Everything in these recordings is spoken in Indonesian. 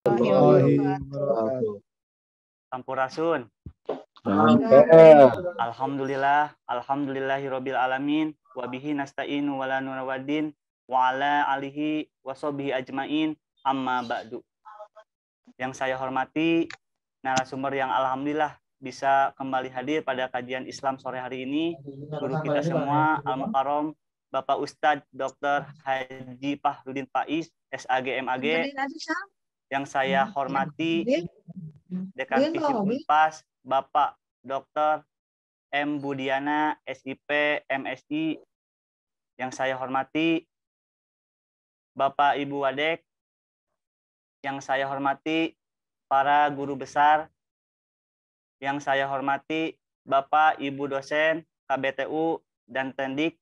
warahmatullahi wabarakatuh. Sampurasun. Alhamdulillahirabbil alamin wa bihi nasta'inu wala nunawaddin wa ala alihi washabihi ajmain amma ba'du. Yang saya hormati narasumber yang alhamdulillah bisa kembali hadir pada kajian Islam sore hari ini, guru kita semua Al-Mukarram Bapak Ustadz Dr. Haji Fahrudin Faiz SAG MAG. Yang saya hormati Dekan Visip Unpas Bapak Dr. M. Budiana SIP MSI. Yang saya hormati Bapak Ibu Wadek. Yang saya hormati para guru besar. Yang saya hormati Bapak Ibu dosen KBTU dan Tendik.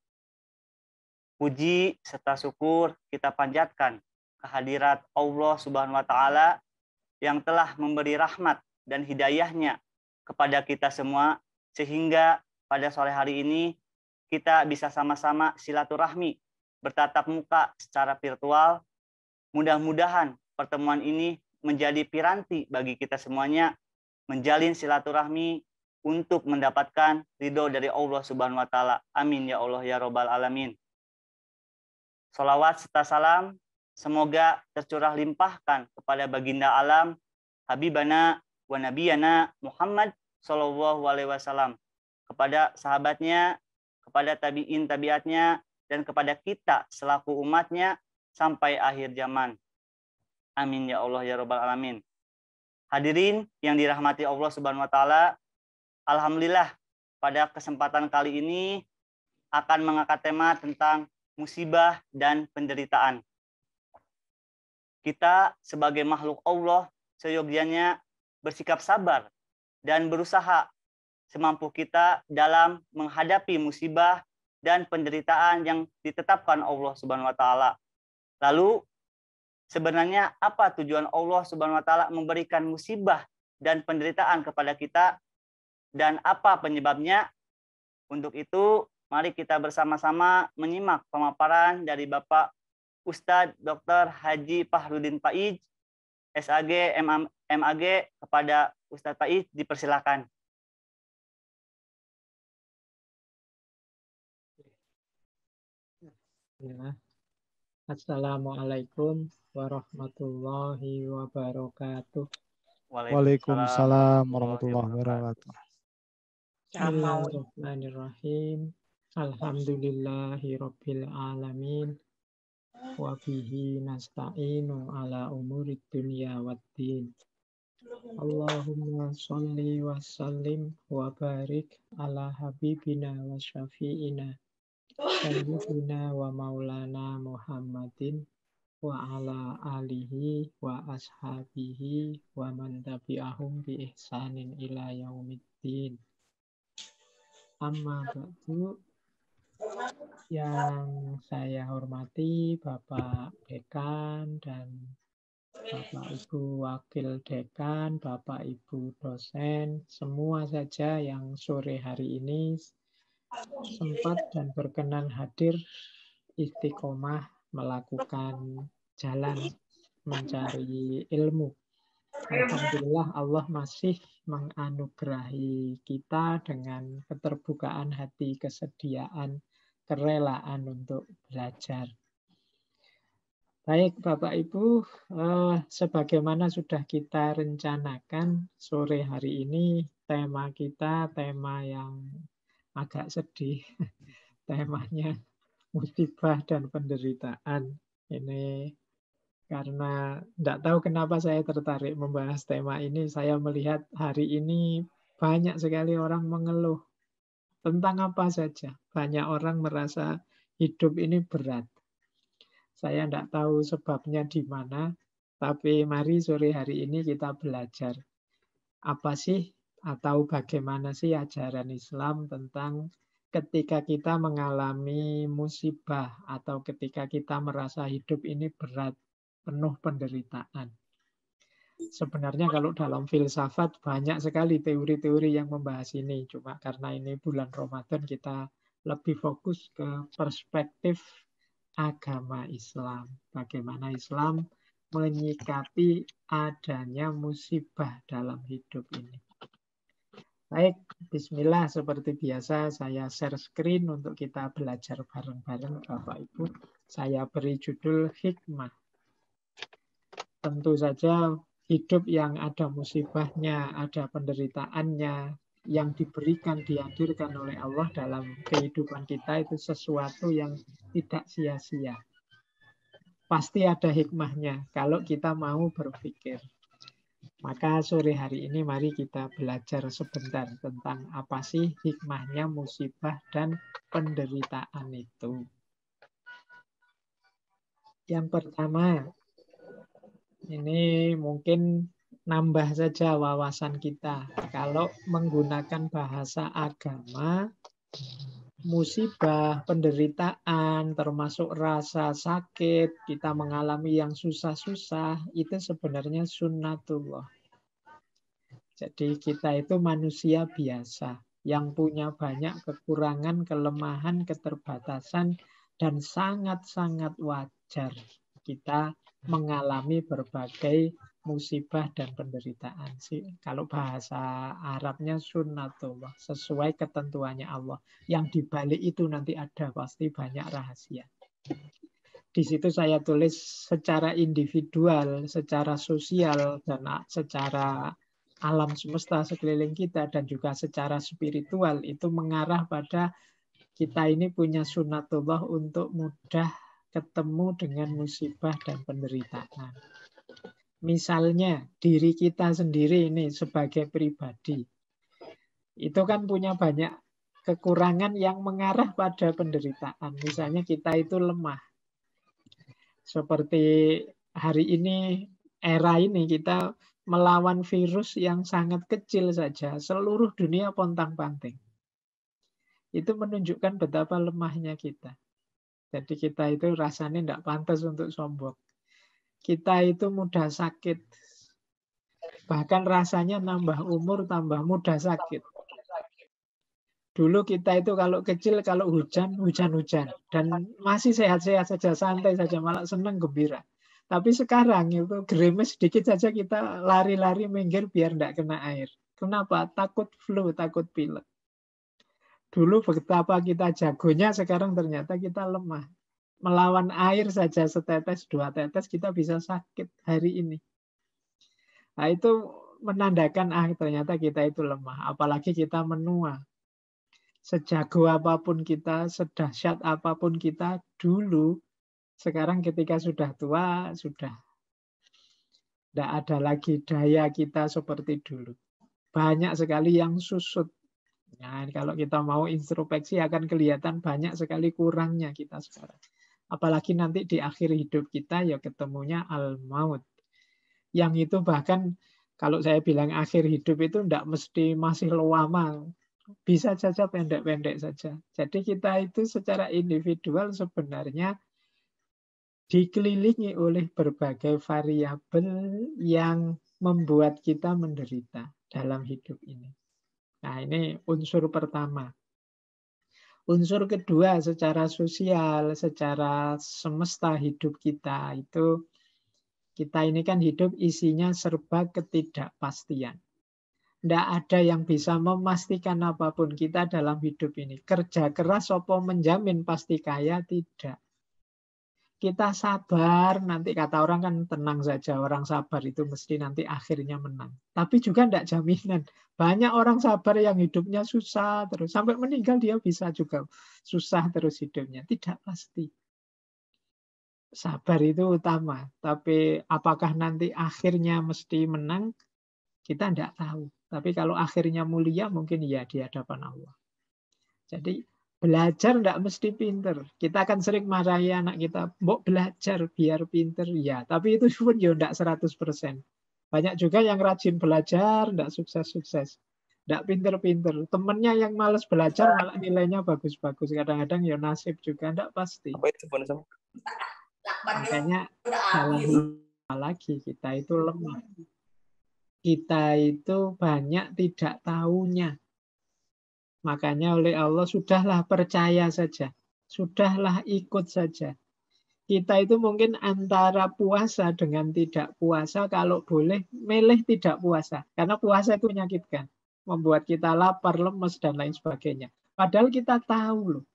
Puji serta syukur kita panjatkan kehadirat Allah Subhanahu wa taala yang telah memberi rahmat dan hidayahnya kepada kita semua, sehingga pada sore hari ini kita bisa sama-sama silaturahmi, bertatap muka secara virtual. Mudah-mudahan pertemuan ini menjadi piranti bagi kita semuanya, menjalin silaturahmi untuk mendapatkan ridho dari Allah Subhanahu wa taala. Amin ya Allah ya Rabbal alamin. Salawat serta salam semoga tercurah limpahkan kepada baginda alam Habibana wa Nabiyana Muhammad Sallallahu Alaihi Wasallam, kepada sahabatnya, kepada tabiin tabiatnya, dan kepada kita selaku umatnya sampai akhir zaman. Amin ya Allah ya Rabbal alamin. Hadirin yang dirahmati Allah Subhanahu wa taala, alhamdulillah pada kesempatan kali ini akan mengangkat tema tentang musibah dan penderitaan. Kita sebagai makhluk Allah seyogianya bersikap sabar dan berusaha semampu kita dalam menghadapi musibah dan penderitaan yang ditetapkan Allah Subhanahu wa taala. Lalu sebenarnya apa tujuan Allah Subhanahu wa taala memberikan musibah dan penderitaan kepada kita dan apa penyebabnya? Untuk itu mari kita bersama-sama menyimak pemaparan dari Bapak Ustadz Dr. Haji Fahrudin Faiz SAG MAG. Kepada Ustadz Faiz dipersilakan. Ya. Assalamualaikum warahmatullahi wabarakatuh. Waalaikumsalam warahmatullahi wabarakatuh. Bismillahirrahmanirrahim. Alhamdulillahirabbil alamin. Wa bihi nasta'inu ala umurid dunya waddin. Allahumma sholli wa sallim wa barik ala habibina wa syafi'ina sayyidina wa maulana Muhammadin wa ala alihi wa ashabihi wa man tabi'ahum bi ihsanin ila yaumiddin. Amma ba'du. Yang saya hormati Bapak Dekan dan Bapak Ibu Wakil Dekan, Bapak Ibu dosen, semua saja yang sore hari ini sempat dan berkenan hadir istiqomah melakukan jalan mencari ilmu. Alhamdulillah Allah masih menganugerahi kita dengan keterbukaan hati, kesediaan, kerelaan untuk belajar. Baik Bapak Ibu, sebagaimana sudah kita rencanakan sore hari ini tema kita tema yang agak sedih. Temanya musibah dan penderitaan. Ini karena tidak tahu kenapa saya tertarik membahas tema ini. Saya melihat hari ini banyak sekali orang mengeluh tentang apa saja. Banyak orang merasa hidup ini berat. Saya tidak tahu sebabnya di mana, tapi mari sore hari ini kita belajar apa sih atau bagaimana sih ajaran Islam tentang ketika kita mengalami musibah atau ketika kita merasa hidup ini berat, penuh penderitaan. Sebenarnya kalau dalam filsafat banyak sekali teori-teori yang membahas ini. Cuma karena ini bulan Ramadan kita lebih fokus ke perspektif agama Islam. Bagaimana Islam menyikapi adanya musibah dalam hidup ini. Baik, bismillah, seperti biasa saya share screen untuk kita belajar bareng-bareng Bapak Ibu. Saya beri judul hikmah. Tentu saja hidup yang ada musibahnya, ada penderitaannya, yang diberikan, dihadirkan oleh Allah dalam kehidupan kita itu sesuatu yang tidak sia-sia. Pasti ada hikmahnya kalau kita mau berpikir. Maka sore hari ini mari kita belajar sebentar tentang apa sih hikmahnya musibah dan penderitaan itu. Yang pertama, ini mungkin nambah saja wawasan kita. Kalau menggunakan bahasa agama, musibah, penderitaan, termasuk rasa sakit, kita mengalami yang susah-susah, itu sebenarnya sunnatullah. Jadi kita itu manusia biasa yang punya banyak kekurangan, kelemahan, keterbatasan, dan sangat-sangat wajar kita mengalami berbagai musibah dan penderitaan. Kalau bahasa Arabnya sunnatullah, sesuai ketentuannya Allah. Yang dibalik itu nanti ada pasti banyak rahasia. Di situ saya tulis secara individual, secara sosial, dan secara alam semesta sekeliling kita, dan juga secara spiritual, itu mengarah pada kita ini punya sunnatullah untuk mudah ketemu dengan musibah dan penderitaan. Misalnya diri kita sendiri ini sebagai pribadi, itu kan punya banyak kekurangan yang mengarah pada penderitaan. Misalnya kita itu lemah. Seperti hari ini, era ini kita melawan virus yang sangat kecil saja, seluruh dunia pontang-panting. Itu menunjukkan betapa lemahnya kita. Jadi kita itu rasanya tidak pantas untuk sombong. Kita itu mudah sakit. Bahkan rasanya nambah umur, tambah mudah sakit. Dulu kita itu kalau kecil, kalau hujan, hujan-hujan. Dan masih sehat-sehat saja, santai saja, malah senang, gembira. Tapi sekarang itu gerimis sedikit saja kita lari-lari minggir biar tidak kena air. Kenapa? Takut flu, takut pilek. Dulu betapa kita jagonya, sekarang ternyata kita lemah. Melawan air saja setetes, dua tetes, kita bisa sakit hari ini. Nah itu menandakan ternyata kita itu lemah. Apalagi kita menua. Sejago apapun kita, sedahsyat apapun kita dulu, sekarang ketika sudah tua, sudah tidak ada lagi daya kita seperti dulu. Banyak sekali yang susut. Nah, kalau kita mau introspeksi akan kelihatan banyak sekali kurangnya kita sekarang. Apalagi nanti di akhir hidup kita ya ketemunya al-maut. Yang itu bahkan kalau saya bilang akhir hidup itu tidak mesti masih lama. Bisa saja pendek-pendek saja. Jadi kita itu secara individual sebenarnya dikelilingi oleh berbagai variabel yang membuat kita menderita dalam hidup ini. Nah, ini unsur pertama. Unsur kedua secara sosial, secara semesta hidup kita itu kita ini kan hidup isinya serba ketidakpastian. Tidak ada yang bisa memastikan apapun kita dalam hidup ini. Kerja keras apa menjamin pasti kaya? Tidak. Kita sabar, nanti kata orang kan tenang saja. Orang sabar itu mesti nanti akhirnya menang. Tapi juga tidak jaminan. Banyak orang sabar yang hidupnya susah terus. Sampai meninggal dia bisa juga susah terus hidupnya. Tidak pasti. Sabar itu utama. Tapi apakah nanti akhirnya mesti menang? Kita tidak tahu. Tapi kalau akhirnya mulia mungkin ya di hadapan Allah. Jadi belajar tidak mesti pinter. Kita akan sering marahi anak kita, "Mbok belajar biar pinter." Ya, tapi itu pun ya tidak 100%. Banyak juga yang rajin belajar, tidak sukses-sukses. Tidak pinter-pinter. Temennya yang malas belajar malah nilainya bagus-bagus. Kadang-kadang ya nasib juga, tidak pasti. Makanya dalam lagi kita itu lemah. Kita itu banyak tidak tahunya. Makanya oleh Allah, sudahlah percaya saja. Sudahlah ikut saja. Kita itu mungkin antara puasa dengan tidak puasa, kalau boleh milih tidak puasa. Karena puasa itu menyakitkan. Membuat kita lapar, lemes, dan lain sebagainya. Padahal kita tahu loh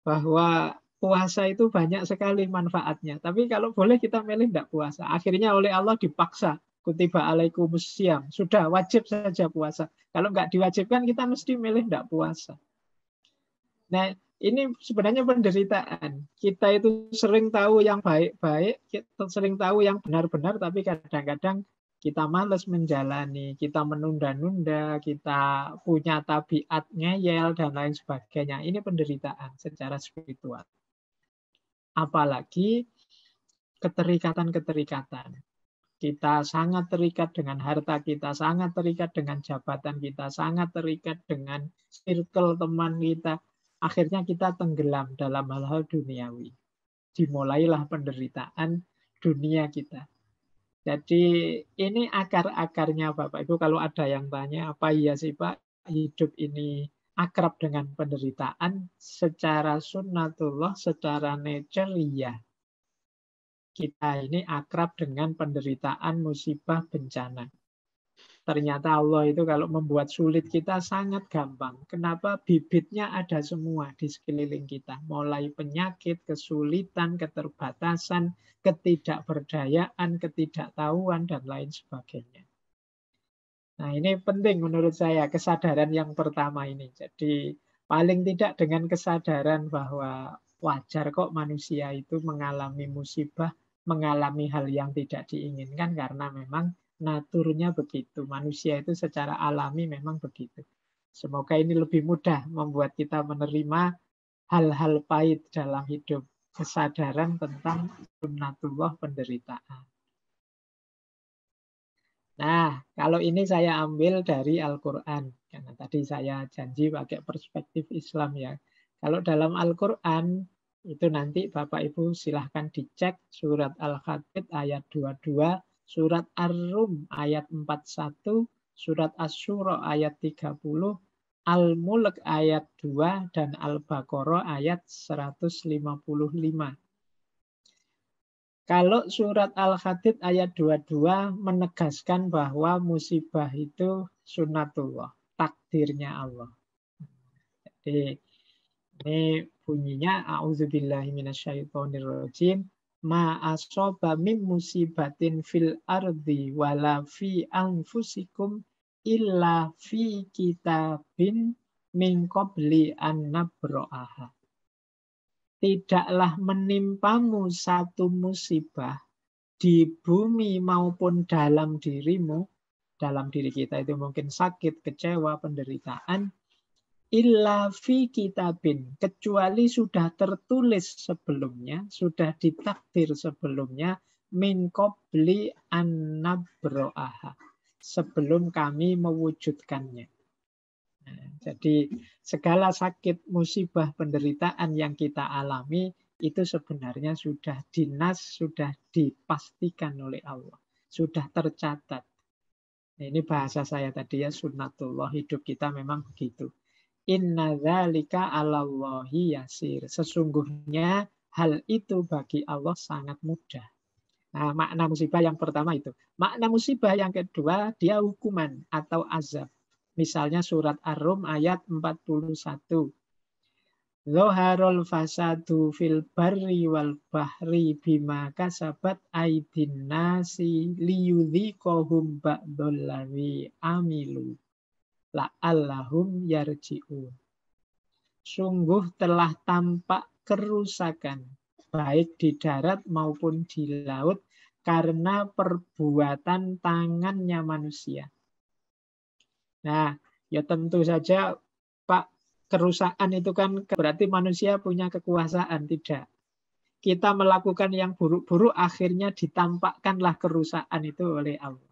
bahwa puasa itu banyak sekali manfaatnya. Tapi kalau boleh kita milih tidak puasa. Akhirnya oleh Allah dipaksa. Kutiba alaikumusiyam. Sudah wajib saja puasa. Kalau nggak diwajibkan kita mesti milih tidak puasa. Nah, ini sebenarnya penderitaan. Kita itu sering tahu yang baik-baik, kita sering tahu yang benar-benar, tapi kadang-kadang kita malas menjalani, kita menunda-nunda, kita punya tabiat ngeyel, dan lain sebagainya. Ini penderitaan secara spiritual. Apalagi keterikatan-keterikatan. Kita sangat terikat dengan harta kita, sangat terikat dengan jabatan kita, sangat terikat dengan circle teman kita. Akhirnya kita tenggelam dalam hal-hal duniawi. Dimulailah penderitaan dunia kita. Jadi ini akar-akarnya Bapak Ibu. Kalau ada yang tanya, apa iya sih Pak hidup ini akrab dengan penderitaan? Secara sunnatullah, secara nature, iya. Kita ini akrab dengan penderitaan, musibah, bencana. Ternyata Allah itu kalau membuat sulit kita sangat gampang. Kenapa? Bibitnya ada semua di sekeliling kita. Mulai penyakit, kesulitan, keterbatasan, ketidakberdayaan, ketidaktahuan, dan lain sebagainya. Nah ini penting menurut saya, kesadaran yang pertama ini. Jadi paling tidak dengan kesadaran bahwa wajar kok manusia itu mengalami musibah, mengalami hal yang tidak diinginkan karena memang naturnya begitu. Manusia itu secara alami memang begitu. Semoga ini lebih mudah membuat kita menerima hal-hal pahit dalam hidup. Kesadaran tentang sunnatullah penderitaan. Nah, kalau ini saya ambil dari Al-Quran. Karena tadi saya janji pakai perspektif Islam ya. Kalau dalam Al-Quran, itu nanti Bapak Ibu silahkan dicek surat Al-Hadid ayat 22, surat Ar-Rum ayat 41, surat Asy-Syura ayat 30, Al-Mulk ayat 2, dan Al-Baqarah ayat 155. Kalau surat Al-Hadid ayat 22 menegaskan bahwa musibah itu sunnatullah, takdirnya Allah. Jadi ini bunyinya a'udzubillahi minasyaitonirrajim. Ma asoba min musibatin fil ardi wala fi anfusikum illa fi kitabin min qabli an nabra'aha. Tidaklah menimpamu satu musibah di bumi maupun dalam dirimu, dalam diri kita itu mungkin sakit, kecewa, penderitaan, illa fi kitabin, kecuali sudah tertulis sebelumnya, sudah ditakdir sebelumnya, min qabli an nabra'aha, sebelum kami mewujudkannya. Nah, jadi segala sakit, musibah, penderitaan yang kita alami itu sebenarnya sudah dinas, sudah dipastikan oleh Allah, sudah tercatat. Nah, ini bahasa saya tadi ya, sunnatullah, hidup kita memang begitu. Inna dzalika 'alallahi yasir. Sesungguhnya hal itu bagi Allah sangat mudah. Nah, makna musibah yang pertama itu. Makna musibah yang kedua, dia hukuman atau azab. Misalnya surat Ar-Rum ayat 41. Zoharul fasadu fil barri wal bahri bima kasabat aidin nasi liyudhiqahum ba'dallazi amilu la'allahum yarji'un. Sungguh telah tampak kerusakan baik di darat maupun di laut karena perbuatan tangannya manusia. Nah, ya tentu saja Pak, kerusakan itu kan berarti manusia punya kekuasaan, tidak. Kita melakukan yang buruk-buruk akhirnya ditampakkanlah kerusakan itu oleh Allah.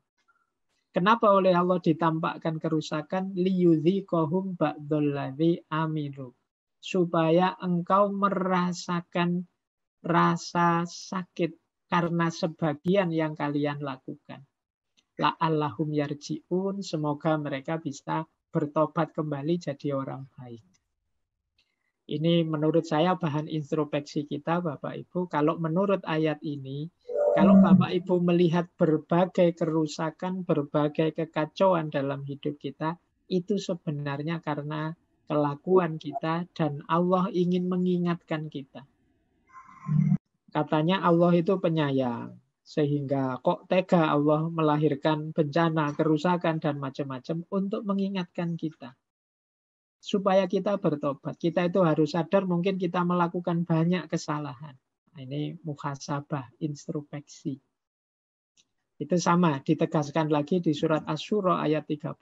Kenapa oleh Allah ditampakkan kerusakan? Liyudhiqahum ba'dallazi amilu. Supaya engkau merasakan rasa sakit karena sebagian yang kalian lakukan. La'allahum yarji'un, semoga mereka bisa bertobat kembali jadi orang baik. Ini menurut saya bahan introspeksi kita, Bapak Ibu. Kalau menurut ayat ini, kalau Bapak Ibu melihat berbagai kerusakan, berbagai kekacauan dalam hidup kita, itu sebenarnya karena kelakuan kita dan Allah ingin mengingatkan kita. Katanya Allah itu penyayang. Sehingga kok tega Allah melahirkan bencana, kerusakan, dan macam-macam untuk mengingatkan kita. Supaya kita bertobat. Kita itu harus sadar mungkin kita melakukan banyak kesalahan. Nah, ini muhasabah, introspeksi. Itu sama, ditegaskan lagi di surat Asy-Syura ayat 30.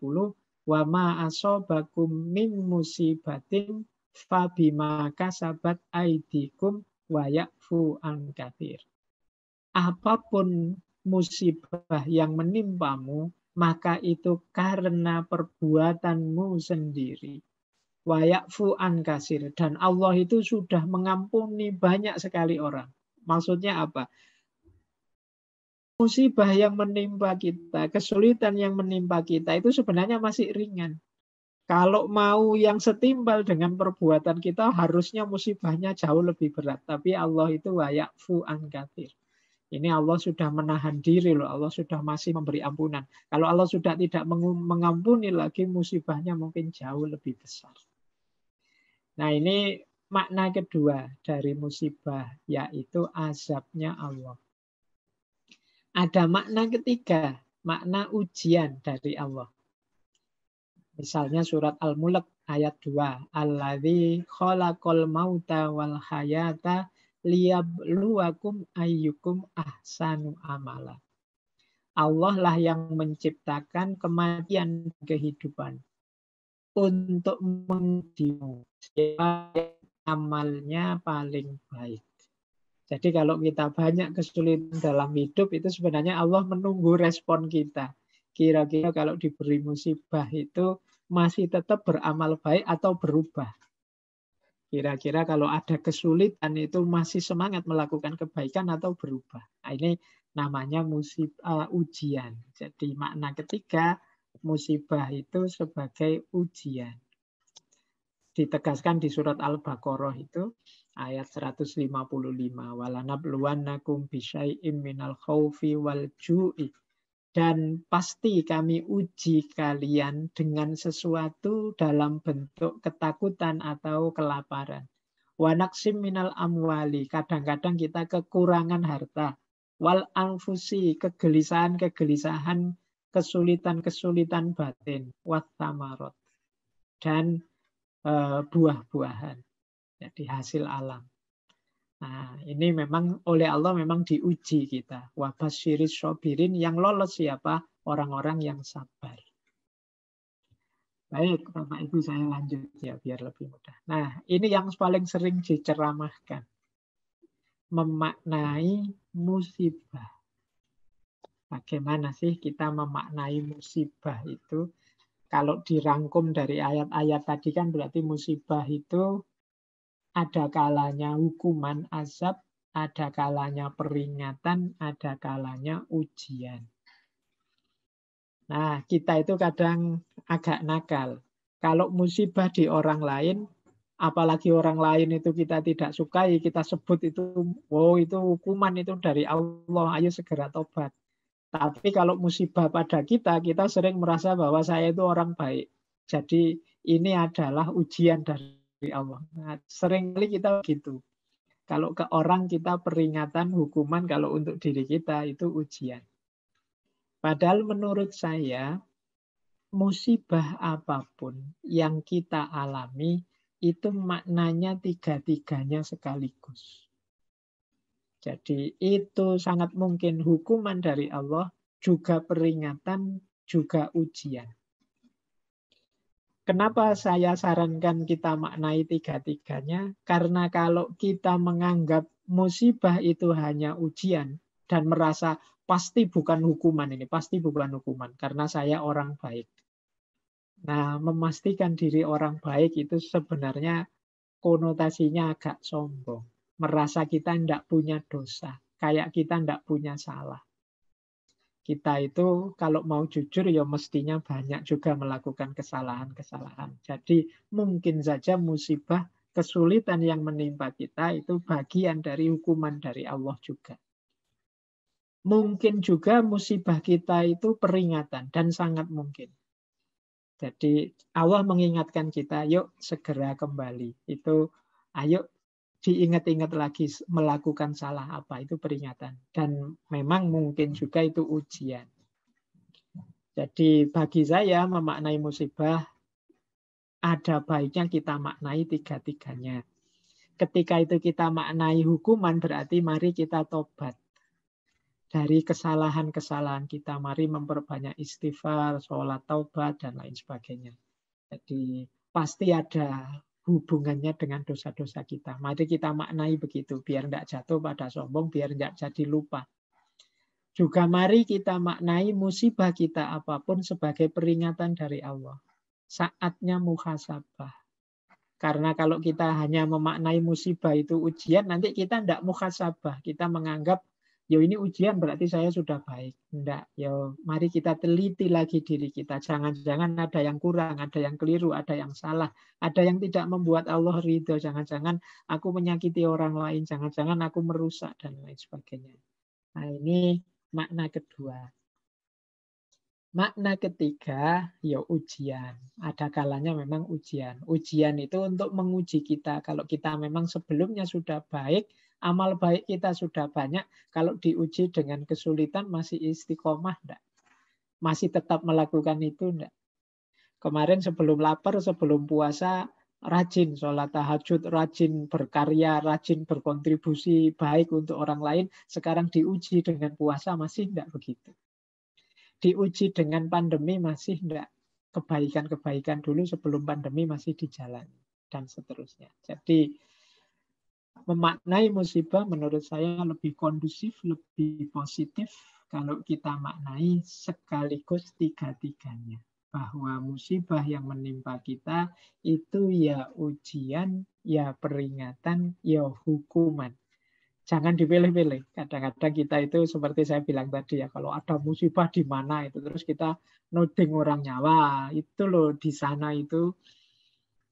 Wa ma asobakum min musibatin fabima kasabat aidikum wa ya'fu an katsir. Apapun musibah yang menimpamu, maka itu karena perbuatanmu sendiri. Wayakfu an kasir, dan Allah itu sudah mengampuni banyak sekali orang. Maksudnya apa? Musibah yang menimpa kita, kesulitan yang menimpa kita itu sebenarnya masih ringan. Kalau mau yang setimpal dengan perbuatan kita, harusnya musibahnya jauh lebih berat. Tapi Allah itu wayakfu an kasir. Ini Allah sudah menahan diri loh. Allah sudah masih memberi ampunan. Kalau Allah sudah tidak mengampuni lagi, musibahnya mungkin jauh lebih besar. Nah, ini makna kedua dari musibah, yaitu azabnya Allah. Ada makna ketiga, makna ujian dari Allah. Misalnya surat Al-Mulk ayat 2. Alladzi khalaqal mauta wal hayata liyabluwakum ayyukum ahsanu amala. Allah lah yang menciptakan kematian dan kehidupan untuk mengujimu siapa amalnya paling baik. Jadi kalau kita banyak kesulitan dalam hidup, itu sebenarnya Allah menunggu respon kita. Kira-kira kalau diberi musibah itu masih tetap beramal baik atau berubah. Kira-kira kalau ada kesulitan itu masih semangat melakukan kebaikan atau berubah. Nah, ini namanya musibah, ujian. Jadi makna ketiga, musibah itu sebagai ujian. Ditegaskan di surat Al-Baqarah itu ayat 155. Walanabluwannakum bisyai'im minal khaufi wal ju'i. Dan pasti kami uji kalian dengan sesuatu dalam bentuk ketakutan atau kelaparan. Wanaksim minal amwali. Kadang-kadang kita kekurangan harta. Wal anfusi. Kegelisahan-kegelisahan, kesulitan-kesulitan batin. Wat tamarot. Dan buah-buahan. Jadi hasil alam. Nah, ini memang oleh Allah memang diuji kita. Wabasyiris sobirin, yang lolos siapa? Orang-orang yang sabar. Baik, Bapak Ibu, saya lanjut ya biar lebih mudah. Nah, ini yang paling sering diceramahkan. Memaknai musibah. Bagaimana sih kita memaknai musibah itu? Kalau dirangkum dari ayat-ayat tadi kan berarti musibah itu ada kalanya hukuman azab, ada kalanya peringatan, ada kalanya ujian. Nah, kita itu kadang agak nakal. Kalau musibah di orang lain, apalagi orang lain itu kita tidak sukai, kita sebut itu, wow itu hukuman itu dari Allah, ayo segera tobat. Tapi kalau musibah pada kita sering merasa bahwa saya itu orang baik. Jadi ini adalah ujian dari Allah. Nah, seringkali kita begitu. Kalau ke orang kita peringatan, hukuman, kalau untuk diri kita itu ujian. Padahal menurut saya, musibah apapun yang kita alami, itu maknanya tiga-tiganya sekaligus. Jadi itu sangat mungkin hukuman dari Allah, juga peringatan, juga ujian. Kenapa saya sarankan kita maknai tiga-tiganya? Karena kalau kita menganggap musibah itu hanya ujian dan merasa pasti bukan hukuman ini, pasti bukan hukuman karena saya orang baik. Nah, memastikan diri orang baik itu sebenarnya konotasinya agak sombong. Merasa kita tidak punya dosa, kayak kita tidak punya salah. Kita itu kalau mau jujur ya mestinya banyak juga melakukan kesalahan-kesalahan. Jadi mungkin saja musibah kesulitan yang menimpa kita itu bagian dari hukuman dari Allah juga. Mungkin juga musibah kita itu peringatan, dan sangat mungkin. Jadi Allah mengingatkan kita, yuk segera kembali. Itu ayo diingat-ingat lagi melakukan salah apa, itu peringatan. Dan memang mungkin juga itu ujian. Jadi bagi saya memaknai musibah ada baiknya kita maknai tiga-tiganya. Ketika itu kita maknai hukuman berarti mari kita tobat. Dari kesalahan-kesalahan kita, mari memperbanyak istighfar, sholat taubat, dan lain sebagainya. Jadi pasti ada hubungannya dengan dosa-dosa kita. Mari kita maknai begitu, biar tidak jatuh pada sombong, biar tidak jadi lupa. Juga mari kita maknai musibah kita apapun sebagai peringatan dari Allah. Saatnya muhasabah. Karena kalau kita hanya memaknai musibah itu ujian, nanti kita tidak muhasabah. Kita menganggap, yo ini ujian berarti saya sudah baik. Tidak, yo mari kita teliti lagi diri kita. Jangan-jangan ada yang kurang, ada yang keliru, ada yang salah, ada yang tidak membuat Allah ridho. Jangan-jangan aku menyakiti orang lain, jangan-jangan aku merusak, dan lain sebagainya. Nah ini makna kedua. Makna ketiga, ya ujian. Ada kalanya memang ujian. Ujian itu untuk menguji kita. Kalau kita memang sebelumnya sudah baik, amal baik kita sudah banyak, kalau diuji dengan kesulitan masih istiqomah enggak? Masih tetap melakukan itu enggak? Kemarin sebelum lapar, sebelum puasa, rajin sholat tahajud, rajin berkarya, rajin berkontribusi baik untuk orang lain. Sekarang diuji dengan puasa masih enggak begitu? Diuji dengan pandemi masih enggak, kebaikan-kebaikan dulu sebelum pandemi masih dijalani, dan seterusnya. Jadi memaknai musibah menurut saya lebih kondusif, lebih positif kalau kita maknai sekaligus tiga-tiganya. Bahwa musibah yang menimpa kita itu ya ujian, ya peringatan, ya hukuman. Jangan dipilih-pilih. Kadang-kadang kita itu seperti saya bilang tadi ya, kalau ada musibah di mana itu terus kita nuding orangnya, wah itu loh di sana itu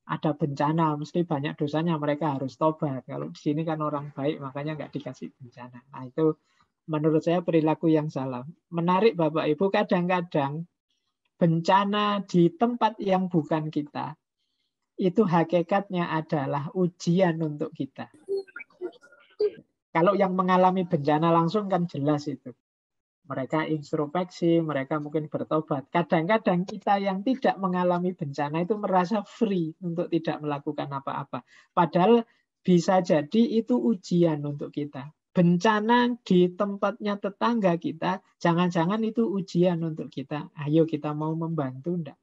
ada bencana, mesti banyak dosanya, mereka harus tobat. Kalau di sini kan orang baik, makanya nggak dikasih bencana. Nah itu menurut saya perilaku yang salah. Menarik Bapak Ibu, kadang-kadang bencana di tempat yang bukan kita, itu hakikatnya adalah ujian untuk kita. Kalau yang mengalami bencana langsung kan jelas itu. Mereka introspeksi, mereka mungkin bertobat. Kadang-kadang kita yang tidak mengalami bencana itu merasa free untuk tidak melakukan apa-apa. Padahal bisa jadi itu ujian untuk kita. Bencana di tempatnya tetangga kita, jangan-jangan itu ujian untuk kita. Ayo kita mau membantu enggak?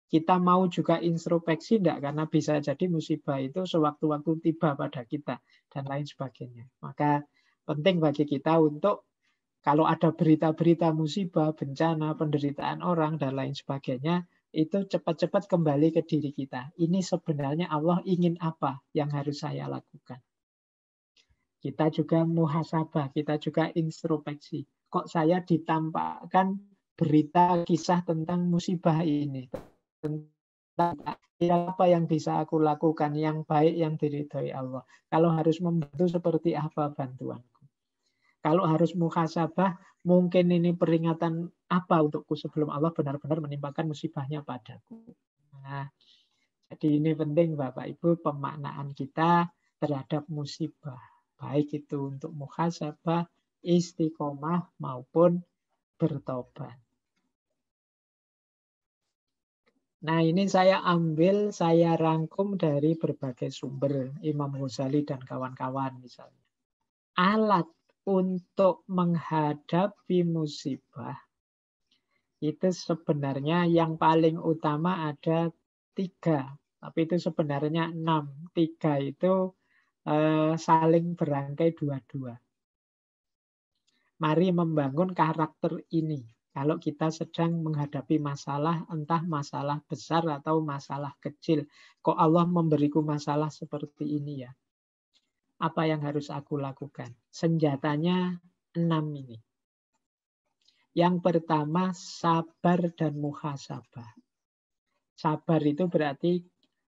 Kita mau juga introspeksi enggak? Karena bisa jadi musibah itu sewaktu-waktu tiba pada kita dan lain sebagainya. Maka penting bagi kita untuk kalau ada berita-berita musibah, bencana, penderitaan orang dan lain sebagainya, itu cepat-cepat kembali ke diri kita. Ini sebenarnya Allah ingin apa yang harus saya lakukan? Kita juga muhasabah, kita juga introspeksi. Kok saya ditampakkan berita kisah tentang musibah ini? Tentang apa yang bisa aku lakukan yang baik yang diridhoi Allah. Kalau harus membantu seperti apa bantuanku? Kalau harus muhasabah, mungkin ini peringatan apa untukku sebelum Allah benar-benar menimpakan musibahnya padaku. Nah, jadi ini penting Bapak Ibu pemaknaan kita terhadap musibah. Baik itu untuk muhasabah, istiqomah maupun bertobat. Nah ini saya ambil, saya rangkum dari berbagai sumber, Imam Ghazali dan kawan-kawan misalnya. Alat untuk menghadapi musibah itu sebenarnya yang paling utama ada 3, tapi itu sebenarnya 6. 3 itu saling berangkai dua-dua. Mari membangun karakter ini. Kalau kita sedang menghadapi masalah, entah masalah besar atau masalah kecil. Kok Allah memberiku masalah seperti ini ya? Apa yang harus aku lakukan? Senjatanya 6 ini. Yang pertama, sabar dan muhasabah. Sabar itu berarti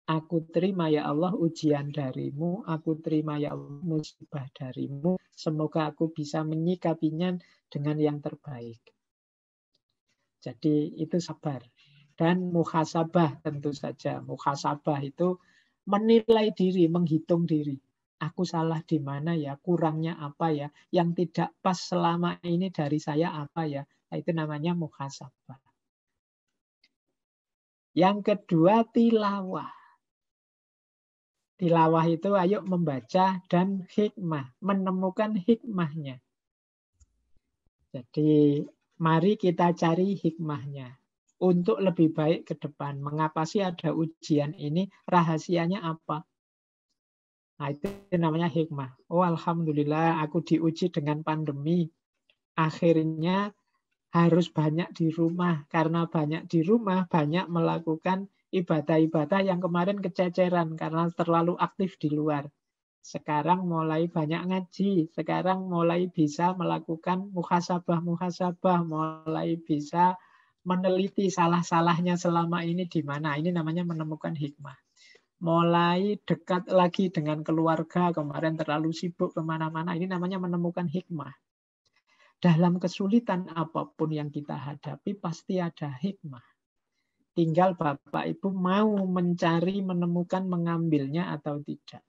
Aku terima ya Allah ujian darimu, aku terima ya Allah musibah darimu. Semoga aku bisa menyikapinya dengan yang terbaik. Jadi itu sabar. Dan muhasabah tentu saja. Muhasabah itu menilai diri, menghitung diri. Aku salah di mana ya, kurangnya apa ya, yang tidak pas selama ini dari saya apa ya. Nah, itu namanya muhasabah. Yang kedua tilawah. Tilawah itu ayo membaca dan hikmah, menemukan hikmahnya. Jadi mari kita cari hikmahnya untuk lebih baik ke depan. Mengapa sih ada ujian ini? Rahasianya apa? Nah, itu namanya hikmah. Oh, alhamdulillah aku diuji dengan pandemi. Akhirnya harus banyak di rumah. Karena banyak di rumah, banyak melakukan ibadah-ibadah yang kemarin kececeran karena terlalu aktif di luar. Sekarang mulai banyak ngaji, sekarang mulai bisa melakukan muhasabah, mulai bisa meneliti salah-salahnya selama ini di mana. Ini namanya menemukan hikmah. Mulai dekat lagi dengan keluarga, kemarin terlalu sibuk kemana-mana, ini namanya menemukan hikmah. Dalam kesulitan apapun yang kita hadapi, pasti ada hikmah. Tinggal Bapak Ibu mau mencari, menemukan, mengambilnya atau tidak.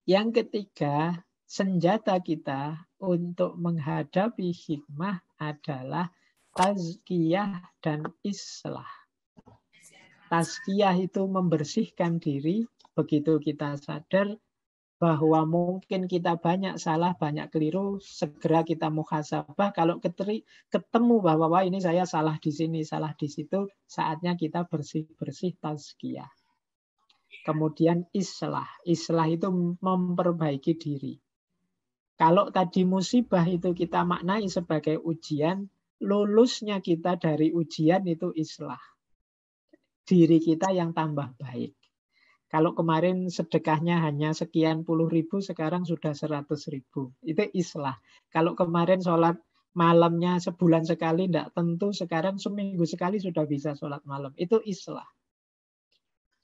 Yang ketiga, senjata kita untuk menghadapi hikmah adalah tazkiyah dan islah. Tazkiyah itu membersihkan diri, begitu kita sadar bahwa mungkin kita banyak salah, banyak keliru, segera kita muhasabah. Kalau ketemu bahwa wah ini saya salah di sini, salah di situ, saatnya kita bersih-bersih tazkiyah. Kemudian islah. Islah itu memperbaiki diri. Kalau tadi musibah itu kita maknai sebagai ujian, lulusnya kita dari ujian itu islah. Diri kita yang tambah baik. Kalau kemarin sedekahnya hanya sekian puluh ribu, sekarang sudah 100.000. Itu islah. Kalau kemarin sholat malamnya sebulan sekali, tidak tentu sekarang seminggu sekali sudah bisa sholat malam. Itu islah.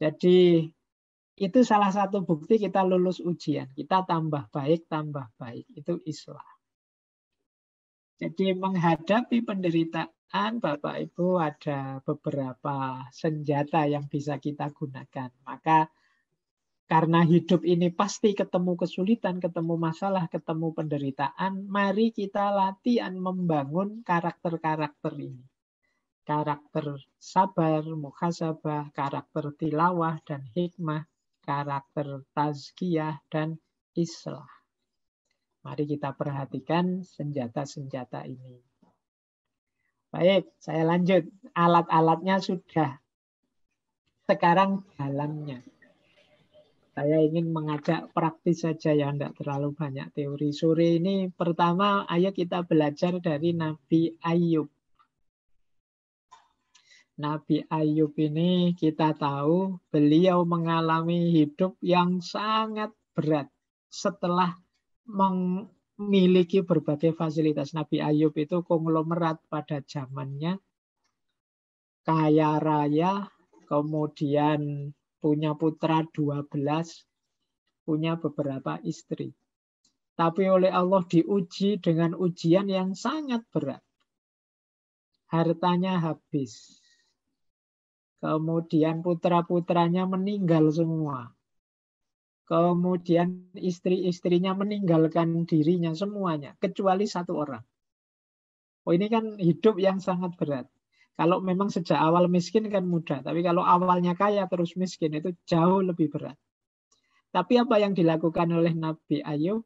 Jadi itu salah satu bukti kita lulus ujian. Kita tambah baik, tambah baik. Itu islah. Jadi menghadapi penderitaan, Bapak Ibu ada beberapa senjata yang bisa kita gunakan. Maka karena hidup ini pasti ketemu kesulitan, ketemu masalah, ketemu penderitaan, mari kita latihan membangun karakter-karakter ini. Karakter sabar, muhasabah, karakter tilawah dan hikmah, karakter tazkiyah dan islah. Mari kita perhatikan senjata-senjata ini. Baik, saya lanjut. Alat-alatnya sudah. Sekarang jalannya. Saya ingin mengajak praktis saja ya, tidak terlalu banyak teori. Sore ini pertama, ayo kita belajar dari Nabi Ayub. Nabi Ayub ini kita tahu beliau mengalami hidup yang sangat berat setelah memiliki berbagai fasilitas. Nabi Ayub itu konglomerat pada zamannya, kaya raya, kemudian punya putra 12, punya beberapa istri. Tapi oleh Allah diuji dengan ujian yang sangat berat. Hartanya habis. Kemudian putra-putranya meninggal semua. Kemudian istri-istrinya meninggalkan dirinya semuanya, kecuali satu orang. Oh, ini kan hidup yang sangat berat. Kalau memang sejak awal miskin kan mudah, tapi kalau awalnya kaya terus miskin itu jauh lebih berat. Tapi apa yang dilakukan oleh Nabi Ayub?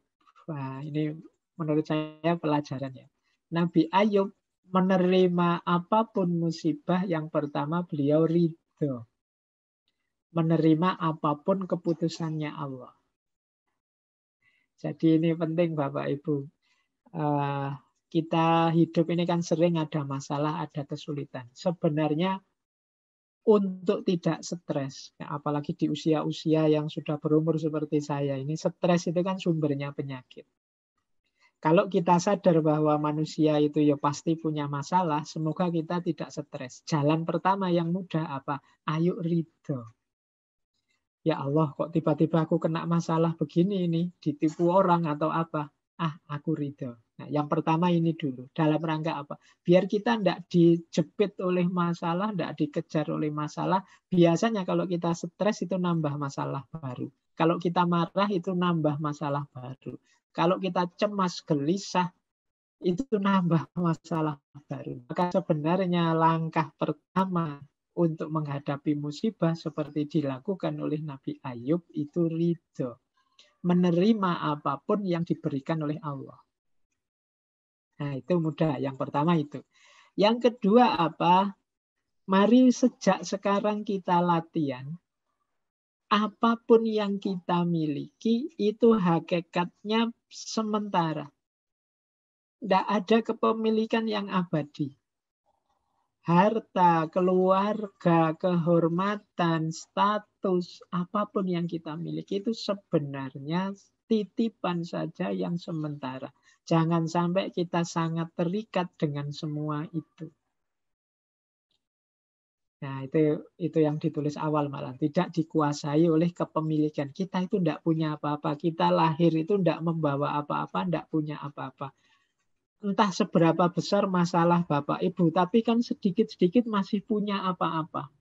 Wah, ini menurut saya pelajarannya. Nabi Ayub menerima apapun musibah, yang pertama beliau ridho. Menerima apapun keputusannya Allah. Jadi ini penting Bapak Ibu. Kita hidup ini kan sering ada masalah, ada kesulitan. Sebenarnya untuk tidak stres, apalagi di usia-usia yang sudah berumur seperti saya, ini stres itu kan sumbernya penyakit. Kalau kita sadar bahwa manusia itu ya pasti punya masalah, semoga kita tidak stres. Jalan pertama yang mudah apa? Ayo ridho. Ya Allah, kok tiba-tiba aku kena masalah begini ini, ditipu orang atau apa. Aku ridho. Nah, yang pertama ini dulu. Dalam rangka apa? Biar kita tidak dijepit oleh masalah, tidak dikejar oleh masalah. Biasanya kalau kita stres itu nambah masalah baru. Kalau kita marah itu nambah masalah baru. Kalau kita cemas, gelisah, itu nambah masalah baru. Maka sebenarnya langkah pertama untuk menghadapi musibah seperti dilakukan oleh Nabi Ayub itu ridho. Menerima apapun yang diberikan oleh Allah. Nah, itu mudah. Yang pertama itu. Yang kedua apa? Mari sejak sekarang kita latihan. Apapun yang kita miliki itu hakikatnya sementara. Tidak ada kepemilikan yang abadi. Harta, keluarga, kehormatan, status, apapun yang kita miliki itu sebenarnya titipan saja yang sementara. Jangan sampai kita sangat terikat dengan semua itu. Nah, itu yang ditulis awal malah. Tidak dikuasai oleh kepemilikan. Kita itu tidak punya apa-apa. Kita lahir itu tidak membawa apa-apa, tidak punya apa-apa. Entah seberapa besar masalah Bapak Ibu, tapi kan sedikit-sedikit masih punya apa-apa.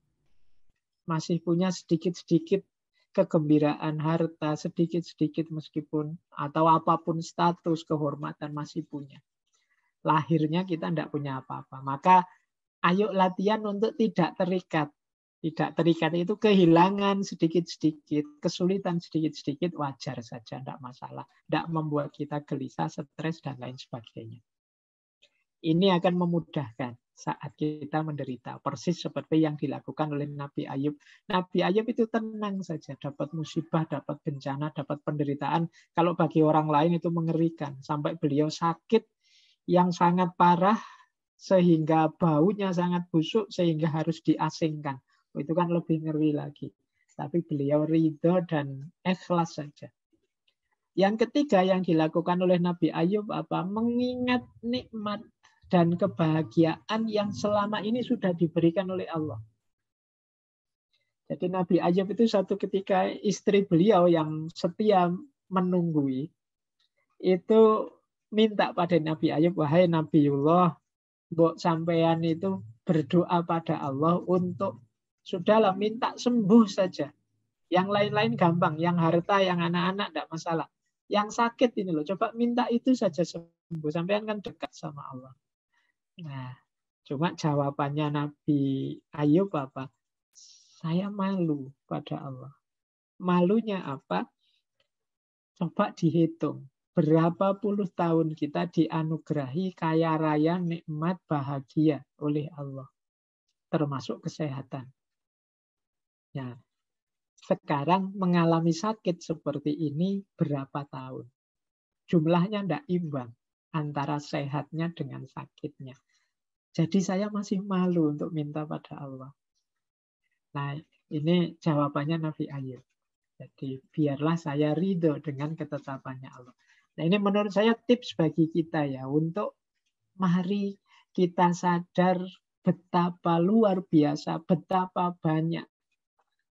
Masih punya sedikit-sedikit kegembiraan, harta, sedikit-sedikit meskipun, atau apapun status, kehormatan masih punya. Lahirnya kita tidak punya apa-apa. Maka ayo latihan untuk tidak terikat. Tidak terikat itu kehilangan sedikit-sedikit, kesulitan sedikit-sedikit, wajar saja, tidak masalah. Tidak membuat kita gelisah, stres, dan lain sebagainya. Ini akan memudahkan saat kita menderita. Persis seperti yang dilakukan oleh Nabi Ayub. Nabi Ayub itu tenang saja. Dapat musibah, dapat bencana, dapat penderitaan. Kalau bagi orang lain itu mengerikan. Sampai beliau sakit yang sangat parah, sehingga baunya sangat busuk, sehingga harus diasingkan. Itu kan lebih ngeri lagi. Tapi beliau ridho dan ikhlas saja. Yang ketiga yang dilakukan oleh Nabi Ayub apa? Mengingat nikmat dan kebahagiaan yang selama ini sudah diberikan oleh Allah. Jadi Nabi Ayub itu satu ketika istri beliau yang setia menunggui, itu minta pada Nabi Ayub, wahai Nabiullah, mbok sampean itu berdoa pada Allah untuk sudahlah minta sembuh saja. Yang lain-lain gampang, yang harta, yang anak-anak tidak masalah. Yang sakit ini loh, coba minta itu saja sembuh. Sampean kan dekat sama Allah. Nah, cuma jawabannya Nabi Ayub apa? Saya malu pada Allah. Malunya apa? Coba dihitung. Berapa puluh tahun kita dianugerahi kaya raya, nikmat, bahagia oleh Allah. Termasuk kesehatan. Nah, sekarang mengalami sakit seperti ini berapa tahun? Jumlahnya tidak imbang antara sehatnya dengan sakitnya. Jadi saya masih malu untuk minta pada Allah. Nah, ini jawabannya Nabi Ayub. Jadi biarlah saya ridho dengan ketetapannya Allah. Nah, ini menurut saya tips bagi kita ya, untuk mari kita sadar betapa luar biasa, betapa banyak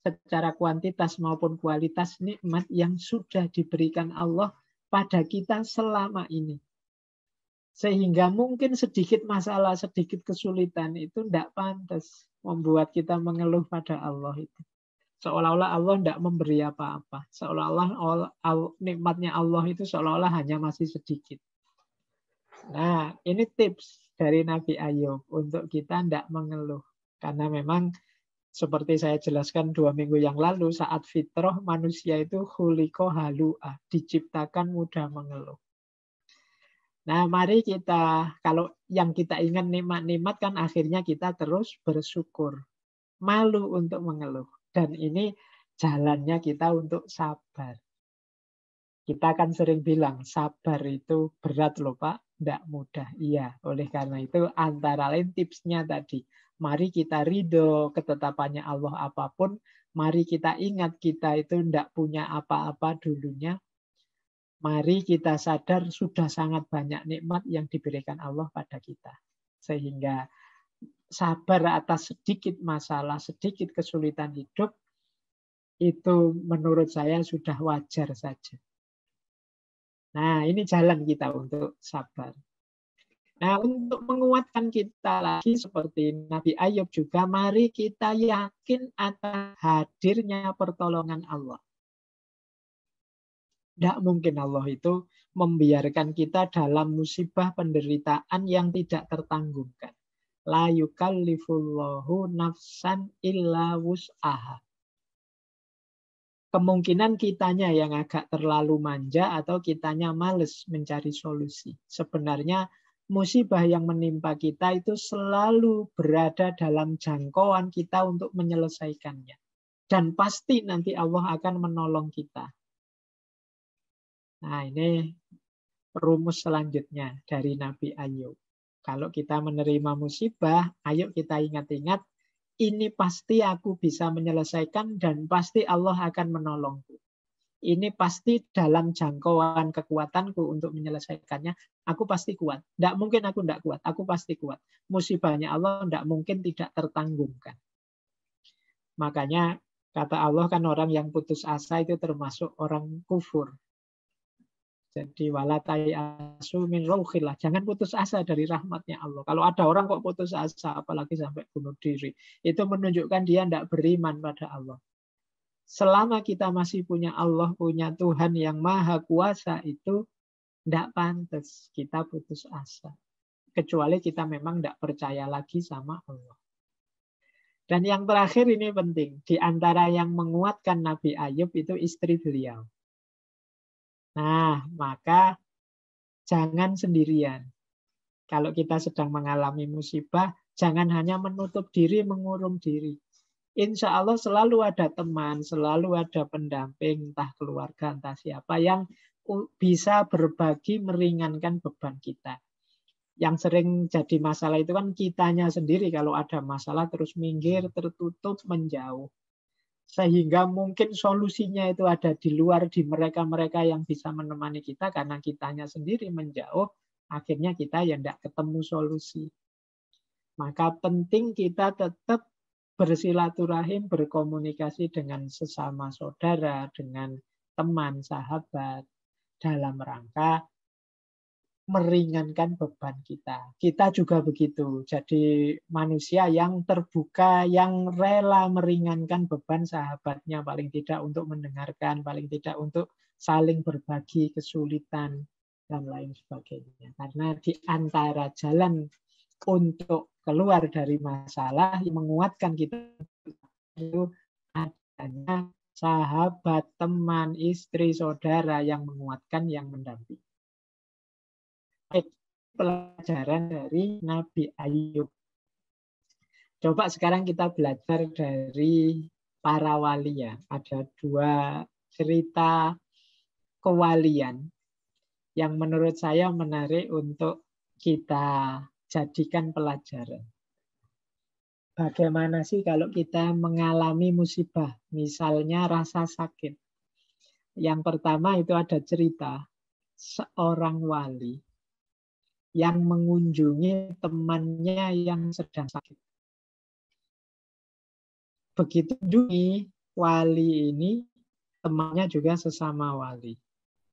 secara kuantitas maupun kualitas nikmat yang sudah diberikan Allah pada kita selama ini. Sehingga mungkin sedikit masalah, sedikit kesulitan itu tidak pantas membuat kita mengeluh pada Allah itu. Seolah-olah Allah tidak memberi apa-apa. Seolah-olah nikmatnya Allah itu seolah-olah hanya masih sedikit. Nah, ini tips dari Nabi Ayub untuk kita tidak mengeluh. Karena memang seperti saya jelaskan 2 minggu yang lalu, saat fitrah manusia itu khuliqo halu'ah, diciptakan mudah mengeluh. Nah, mari kita, kalau yang kita ingat nikmat-nikmat kan akhirnya kita terus bersyukur. Malu untuk mengeluh. Dan ini jalannya kita untuk sabar. Kita kan sering bilang, sabar itu berat loh Pak, tidak mudah. Iya, oleh karena itu antara lain tipsnya tadi. Mari kita ridho ketetapannya Allah apapun. Mari kita ingat kita itu tidak punya apa-apa dulunya. Mari kita sadar sudah sangat banyak nikmat yang diberikan Allah pada kita. Sehingga sabar atas sedikit masalah, sedikit kesulitan hidup, Itu menurut saya sudah wajar saja. Nah, ini jalan kita untuk sabar. Nah, untuk menguatkan kita lagi seperti Nabi Ayub juga, mari kita yakin akan hadirnya pertolongan Allah. Tidak mungkin Allah itu membiarkan kita dalam musibah penderitaan yang tidak tertanggungkan. La yukallifullahu nafsan illa wus'aha. Kemungkinan kitanya yang agak terlalu manja atau kitanya males mencari solusi. Sebenarnya musibah yang menimpa kita itu selalu berada dalam jangkauan kita untuk menyelesaikannya. Dan pasti nanti Allah akan menolong kita. Nah, ini rumus selanjutnya dari Nabi Ayub. Kalau kita menerima musibah, ayo kita ingat-ingat, ini pasti aku bisa menyelesaikan dan pasti Allah akan menolongku. Ini pasti dalam jangkauan kekuatanku untuk menyelesaikannya, aku pasti kuat. Tidak mungkin aku tidak kuat, aku pasti kuat. Musibahnya Allah tidak mungkin tidak tertanggungkan. Makanya kata Allah kan orang yang putus asa itu termasuk orang kufur. Jadi walatai asu min rauhillah. Jangan putus asa dari rahmatnya Allah. Kalau ada orang kok putus asa, apalagi sampai bunuh diri, itu menunjukkan dia tidak beriman pada Allah. Selama kita masih punya Allah, punya Tuhan yang maha kuasa, itu tidak pantas kita putus asa. Kecuali kita memang tidak percaya lagi sama Allah. Dan yang terakhir ini penting. Di antara yang menguatkan Nabi Ayub itu istri beliau. Nah, maka jangan sendirian. Kalau kita sedang mengalami musibah, jangan hanya menutup diri, mengurung diri. Insya Allah selalu ada teman, selalu ada pendamping, entah keluarga, entah siapa, yang bisa berbagi meringankan beban kita. Yang sering jadi masalah itu kan kitanya sendiri, kalau ada masalah terus minggir, tertutup, menjauh. Sehingga mungkin solusinya itu ada di luar, di mereka-mereka yang bisa menemani kita, karena kitanya sendiri menjauh, akhirnya kita ya tidak ketemu solusi. Maka penting kita tetap bersilaturahim, berkomunikasi dengan sesama saudara, dengan teman, sahabat, dalam rangka meringankan beban kita. Kita juga begitu. Jadi manusia yang terbuka, yang rela meringankan beban sahabatnya, paling tidak untuk mendengarkan, paling tidak untuk saling berbagi kesulitan, dan lain sebagainya. Karena di antara jalan untuk keluar dari masalah yang menguatkan kita itu adanya sahabat, teman, istri, saudara yang menguatkan, yang mendampingi. Pelajaran dari Nabi Ayub. Coba sekarang kita belajar dari para wali ya. Ada dua cerita kewalian yang menurut saya menarik untuk kita jadikan pelajaran. Bagaimana sih kalau kita mengalami musibah, misalnya rasa sakit. Yang pertama itu ada cerita seorang wali yang mengunjungi temannya yang sedang sakit. Begitu juga wali ini, temannya juga sesama wali.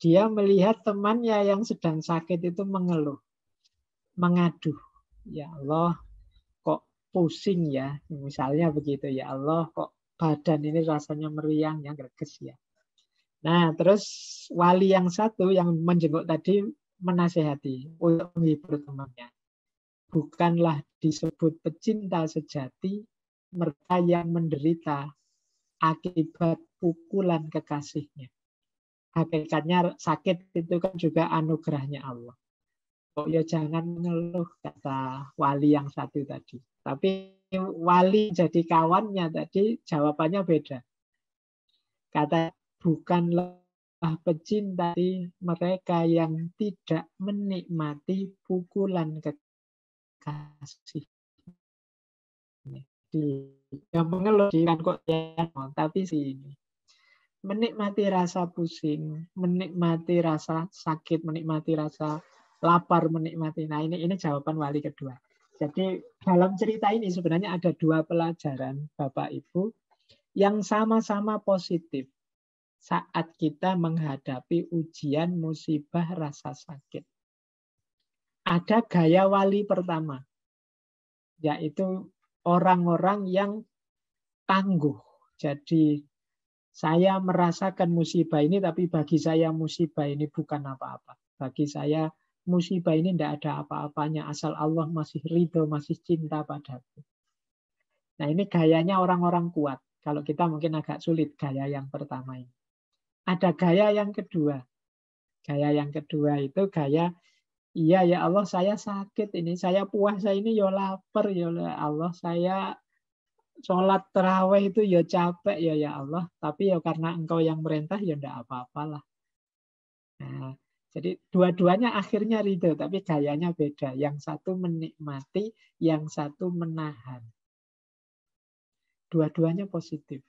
Dia melihat temannya yang sedang sakit itu mengeluh, mengaduh. Ya Allah, kok pusing ya, misalnya begitu. Ya Allah, kok badan ini rasanya meriang, yang greges ya. Nah, terus wali yang satu yang menjenguk tadi menasehati untuk menghibur temannya. Bukanlah disebut pecinta sejati mereka yang menderita akibat pukulan kekasihnya. Hakikatnya sakit itu kan juga anugerahnya Allah. Oh ya jangan mengeluh, kata wali yang satu tadi. Tapi wali jadi kawannya tadi jawabannya beda. Kata bukanlah pecinta mereka yang tidak menikmati pukulan kekasih. Yang mengeluh kan kok ya, tapi sini menikmati rasa pusing, menikmati rasa sakit, menikmati rasa lapar, menikmati. Nah ini jawaban wali kedua. Jadi dalam cerita ini sebenarnya ada dua pelajaran Bapak Ibu. yang sama-sama positif saat kita menghadapi ujian, musibah, rasa sakit. Ada gaya wali pertama, yaitu orang-orang yang tangguh. Jadi saya merasakan musibah ini, tapi bagi saya musibah ini bukan apa-apa. Bagi saya musibah ini tidak ada apa-apanya, asal Allah masih ridho, masih cinta padaku. Nah ini gayanya orang-orang kuat. Kalau kita mungkin agak sulit gaya yang pertama ini. Ada gaya yang kedua. Gaya yang kedua itu gaya, iya ya Allah saya sakit ini, saya puasa ini ya lapar ya Allah, saya sholat terawih itu ya capek ya Allah, tapi ya karena engkau yang merintah ya enggak apa-apalah. Nah, jadi dua-duanya akhirnya ridho, tapi gayanya beda. Yang satu menikmati, yang satu menahan. Dua-duanya positif.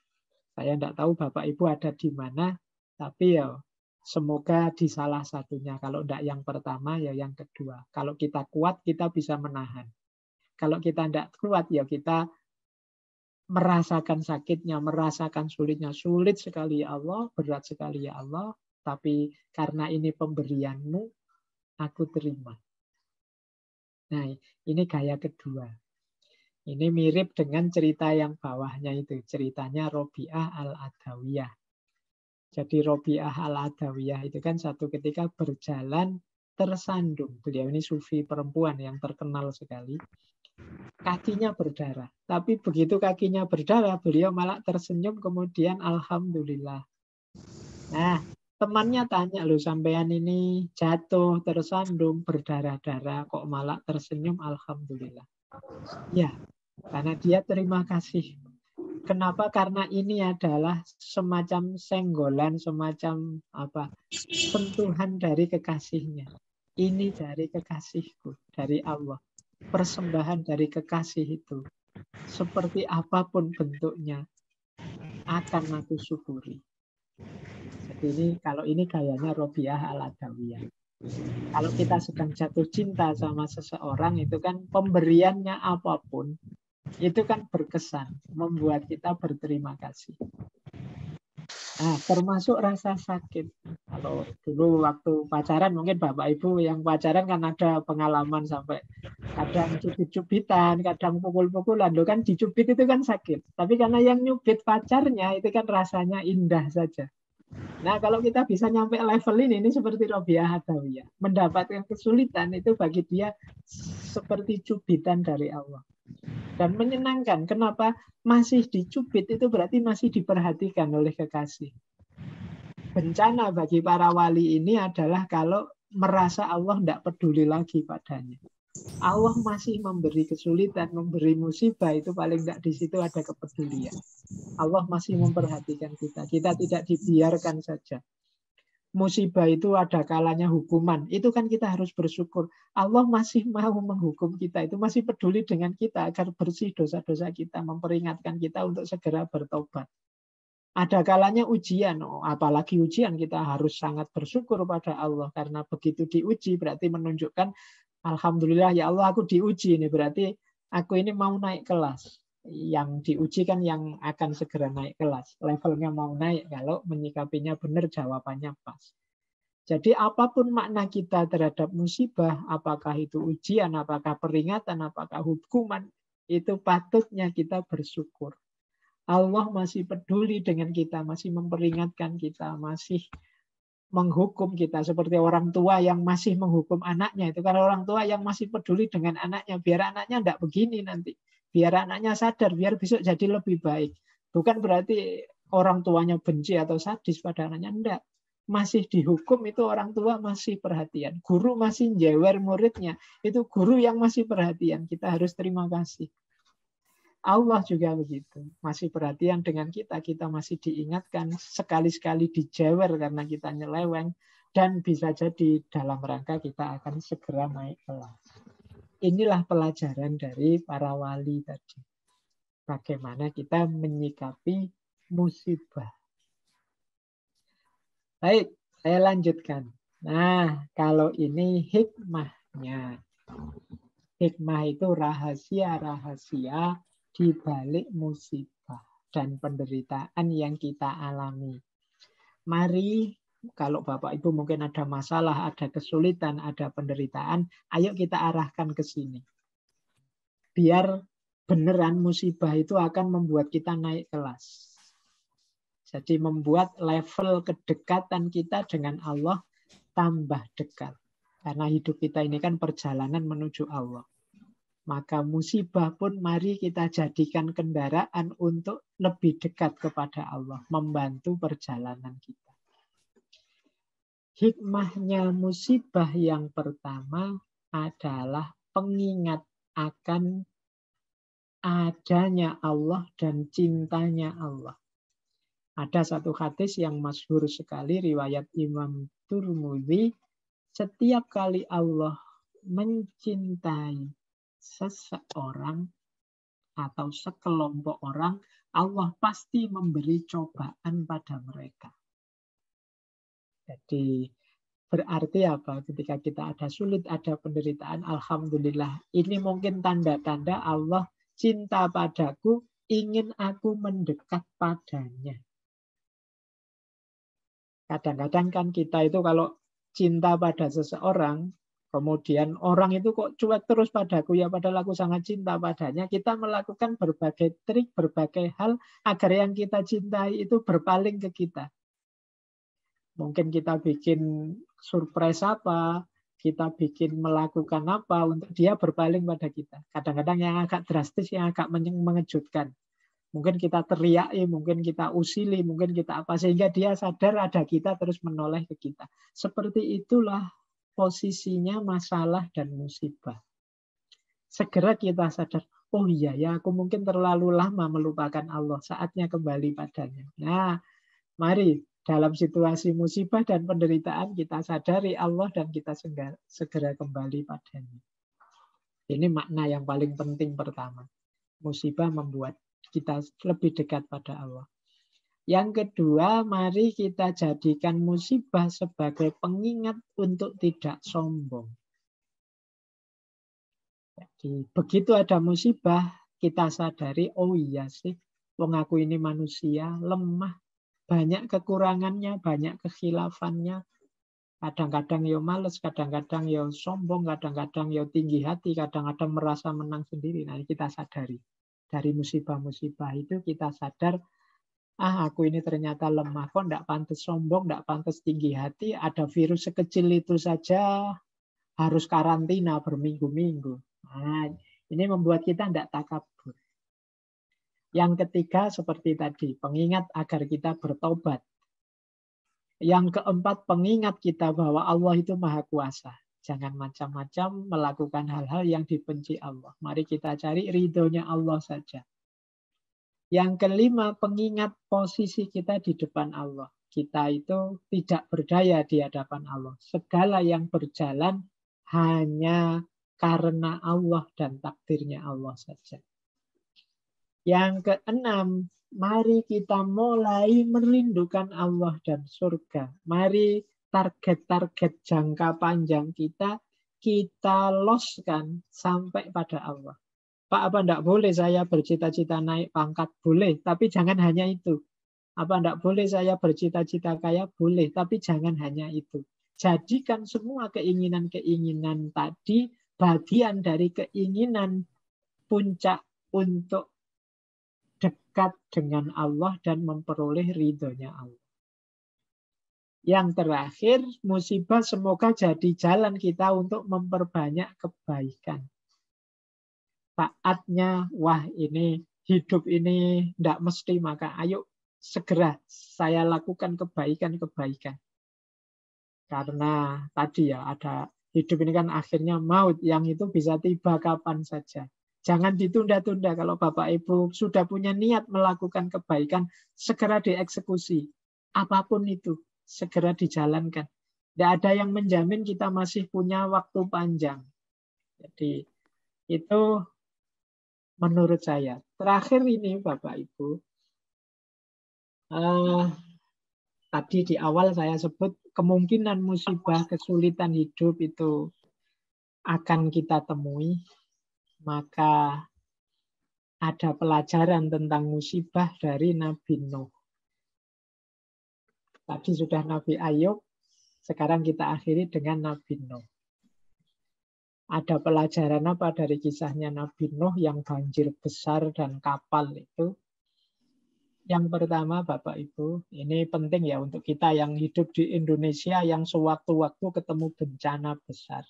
Saya enggak tahu Bapak Ibu ada di mana, tapi ya semoga di salah satunya. Kalau enggak yang pertama, ya yang kedua. Kalau kita kuat, kita bisa menahan. Kalau kita enggak kuat, ya kita merasakan sakitnya, merasakan sulitnya. Sulit sekali ya Allah, berat sekali ya Allah, tapi karena ini pemberianmu, aku terima. Nah, ini gaya kedua. Ini mirip dengan cerita yang bawahnya itu. Ceritanya Robi'ah al-Adawiyah. Jadi Robi'ah al-Adawiyah itu kan satu ketika berjalan tersandung. Beliau ini sufi perempuan yang terkenal sekali. Kakinya berdarah. Tapi begitu kakinya berdarah, beliau malah tersenyum kemudian alhamdulillah. Nah, temannya tanya, loh sampean ini jatuh, tersandung, berdarah-darah, kok malah tersenyum alhamdulillah. Ya, karena dia terima kasih. Kenapa? Karena ini adalah semacam senggolan, semacam sentuhan dari kekasihnya. Ini dari kekasihku, dari Allah. Persembahan dari kekasih itu, seperti apapun bentuknya, akan aku syukuri. Jadi ini gayanya Robi'ah al-Adawiyah. Kalau kita sedang jatuh cinta sama seseorang, itu kan pemberiannya apapun, itu kan berkesan, membuat kita berterima kasih. Nah, termasuk rasa sakit. Kalau dulu waktu pacaran, mungkin Bapak Ibu yang pacaran kan ada pengalaman sampai kadang cubit-cubitan, kadang pukul-pukulan. Loh kan dicubit itu kan sakit. Tapi karena yang nyubit pacarnya itu kan rasanya indah saja. Nah, kalau kita bisa nyampe level ini seperti Robi'ah Adawiyah. Mendapatkan kesulitan itu bagi dia seperti cubitan dari Allah. Dan menyenangkan. Kenapa? Masih dicubit itu berarti masih diperhatikan oleh kekasih. Bencana bagi para wali ini adalah kalau merasa Allah tidak peduli lagi padanya. Allah masih memberi kesulitan, memberi musibah, itu paling tidak di situ ada kepedulian. Allah masih memperhatikan kita. Kita tidak dibiarkan saja. Musibah itu ada kalanya hukuman. Itu kan kita harus bersyukur. Allah masih mau menghukum kita. Itu masih peduli dengan kita agar bersih dosa-dosa kita. Memperingatkan kita untuk segera bertobat. Ada kalanya ujian. Apalagi ujian kita harus sangat bersyukur pada Allah. Karena begitu diuji berarti menunjukkan alhamdulillah ya Allah aku diuji. Ini berarti aku ini mau naik kelas. Yang diuji kan yang akan segera naik kelas. Levelnya mau naik kalau menyikapinya benar, jawabannya pas. Jadi apapun makna kita terhadap musibah, apakah itu ujian, apakah peringatan, apakah hukuman, itu patutnya kita bersyukur. Allah masih peduli dengan kita, masih memperingatkan kita, masih menghukum kita. Seperti orang tua yang masih menghukum anaknya. Itu kan orang tua yang masih peduli dengan anaknya. Biar anaknya tidak begini nanti. Biar anaknya sadar, biar besok jadi lebih baik. Bukan berarti orang tuanya benci atau sadis pada anaknya. Enggak. Masih dihukum itu orang tua masih perhatian. Guru masih jewer muridnya. Itu guru yang masih perhatian. Kita harus terima kasih. Allah juga begitu. Masih perhatian dengan kita. Kita masih diingatkan. Sekali-sekali dijewer karena kita nyeleweng. Dan bisa jadi dalam rangka kita akan segera naik kelas. Inilah pelajaran dari para wali tadi. Bagaimana kita menyikapi musibah. Baik, saya lanjutkan. Nah, kalau ini hikmahnya. Hikmah itu rahasia-rahasia di balik musibah. dan penderitaan yang kita alami. Mari, kalau Bapak Ibu mungkin ada masalah, ada kesulitan, ada penderitaan, ayo kita arahkan ke sini. Biar beneran musibah itu akan membuat kita naik kelas. Jadi membuat level kedekatan kita dengan Allah tambah dekat. Karena hidup kita ini kan perjalanan menuju Allah. Maka musibah pun mari kita jadikan kendaraan untuk lebih dekat kepada Allah. Membantu perjalanan kita. Hikmahnya musibah yang pertama adalah pengingat akan adanya Allah dan cintanya Allah. Ada satu hadis yang masyhur sekali, riwayat Imam Tirmidzi. Setiap kali Allah mencintai seseorang atau sekelompok orang, Allah pasti memberi cobaan pada mereka. Jadi berarti apa? Ketika kita ada sulit, ada penderitaan, alhamdulillah. Ini mungkin tanda-tanda Allah cinta padaku, ingin aku mendekat padanya. Kadang-kadang kan kita itu kalau cinta pada seseorang, kemudian orang itu kok cuek terus padaku, ya padahal aku sangat cinta padanya. Kita melakukan berbagai trik, berbagai hal agar yang kita cintai itu berpaling ke kita. Mungkin kita bikin surprise apa, kita bikin melakukan apa untuk dia berpaling pada kita. Kadang-kadang yang agak drastis, yang agak mengejutkan. Mungkin kita teriaki, mungkin kita usili, mungkin kita apa, sehingga dia sadar ada kita terus menoleh ke kita. Seperti itulah posisinya masalah dan musibah. Segera kita sadar, oh iya ya, aku mungkin terlalu lama melupakan Allah, saatnya kembali padanya. Nah, mari dalam situasi musibah dan penderitaan kita sadari Allah dan kita segera kembali padanya. Ini makna yang paling penting pertama. Musibah membuat kita lebih dekat pada Allah. Yang kedua, mari kita jadikan musibah sebagai pengingat untuk tidak sombong. Jadi begitu ada musibah, kita sadari, oh iya sih, wong aku ini manusia, lemah, banyak kekurangannya, banyak kekhilafannya. Kadang-kadang yo males, kadang-kadang yo sombong, kadang-kadang yo tinggi hati, kadang-kadang merasa menang sendiri. Nah, kita sadari. Dari musibah-musibah itu kita sadar, aku ini ternyata lemah, kok enggak pantas sombong, enggak pantas tinggi hati, ada virus sekecil itu saja harus karantina berminggu-minggu. Nah, ini membuat kita enggak takabur. Yang ketiga seperti tadi, pengingat agar kita bertobat. Yang keempat, pengingat kita bahwa Allah itu maha kuasa. Jangan macam-macam melakukan hal-hal yang dibenci Allah. Mari kita cari ridhonya Allah saja. Yang kelima, pengingat posisi kita di depan Allah. Kita itu tidak berdaya di hadapan Allah. Segala yang berjalan hanya karena Allah dan takdirnya Allah saja. Yang keenam, mari kita mulai merindukan Allah dan surga. Mari target-target jangka panjang kita loskan sampai pada Allah. Pak, apa enggak boleh saya bercita-cita naik pangkat? Boleh, tapi jangan hanya itu. Apa enggak boleh saya bercita-cita kaya? Boleh, tapi jangan hanya itu. Jadikan semua keinginan-keinginan tadi bagian dari keinginan puncak untuk dekat dengan Allah dan memperoleh ridhonya Allah. Yang terakhir, musibah semoga jadi jalan kita untuk memperbanyak kebaikan. Saatnya, wah ini hidup ini tidak mesti, maka ayo segera saya lakukan kebaikan-kebaikan. Karena tadi ya ada hidup ini kan akhirnya maut, yang itu bisa tiba kapan saja. Jangan ditunda-tunda. Kalau Bapak Ibu sudah punya niat melakukan kebaikan, segera dieksekusi. Apapun itu, segera dijalankan. Tidak ada yang menjamin kita masih punya waktu panjang. Jadi itu menurut saya. Terakhir ini Bapak Ibu, tadi di awal saya sebut kemungkinan musibah, kesulitan hidup itu akan kita temui. Maka ada pelajaran tentang musibah dari Nabi Nuh. Tadi sudah Nabi Ayub, sekarang kita akhiri dengan Nabi Nuh. Ada pelajaran apa dari kisahnya Nabi Nuh yang banjir besar dan kapal itu? Yang pertama, Bapak Ibu, ini penting ya untuk kita yang hidup di Indonesia yang sewaktu-waktu ketemu bencana besar.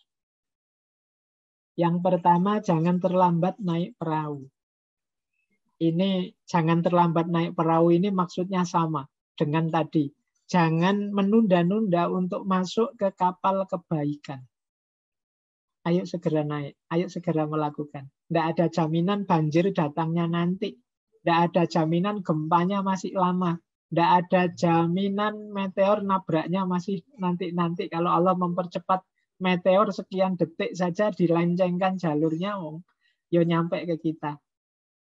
Yang pertama, jangan terlambat naik perahu. Ini jangan terlambat naik perahu ini maksudnya sama dengan tadi. Jangan menunda-nunda untuk masuk ke kapal kebaikan. Ayo segera naik, ayo segera melakukan. Tidak ada jaminan banjir datangnya nanti. Tidak ada jaminan gempanya masih lama. Tidak ada jaminan meteor nabraknya masih nanti-nanti. Kalau Allah mempercepat meteor sekian detik saja dilencengkan jalurnya, ya nyampe ke kita.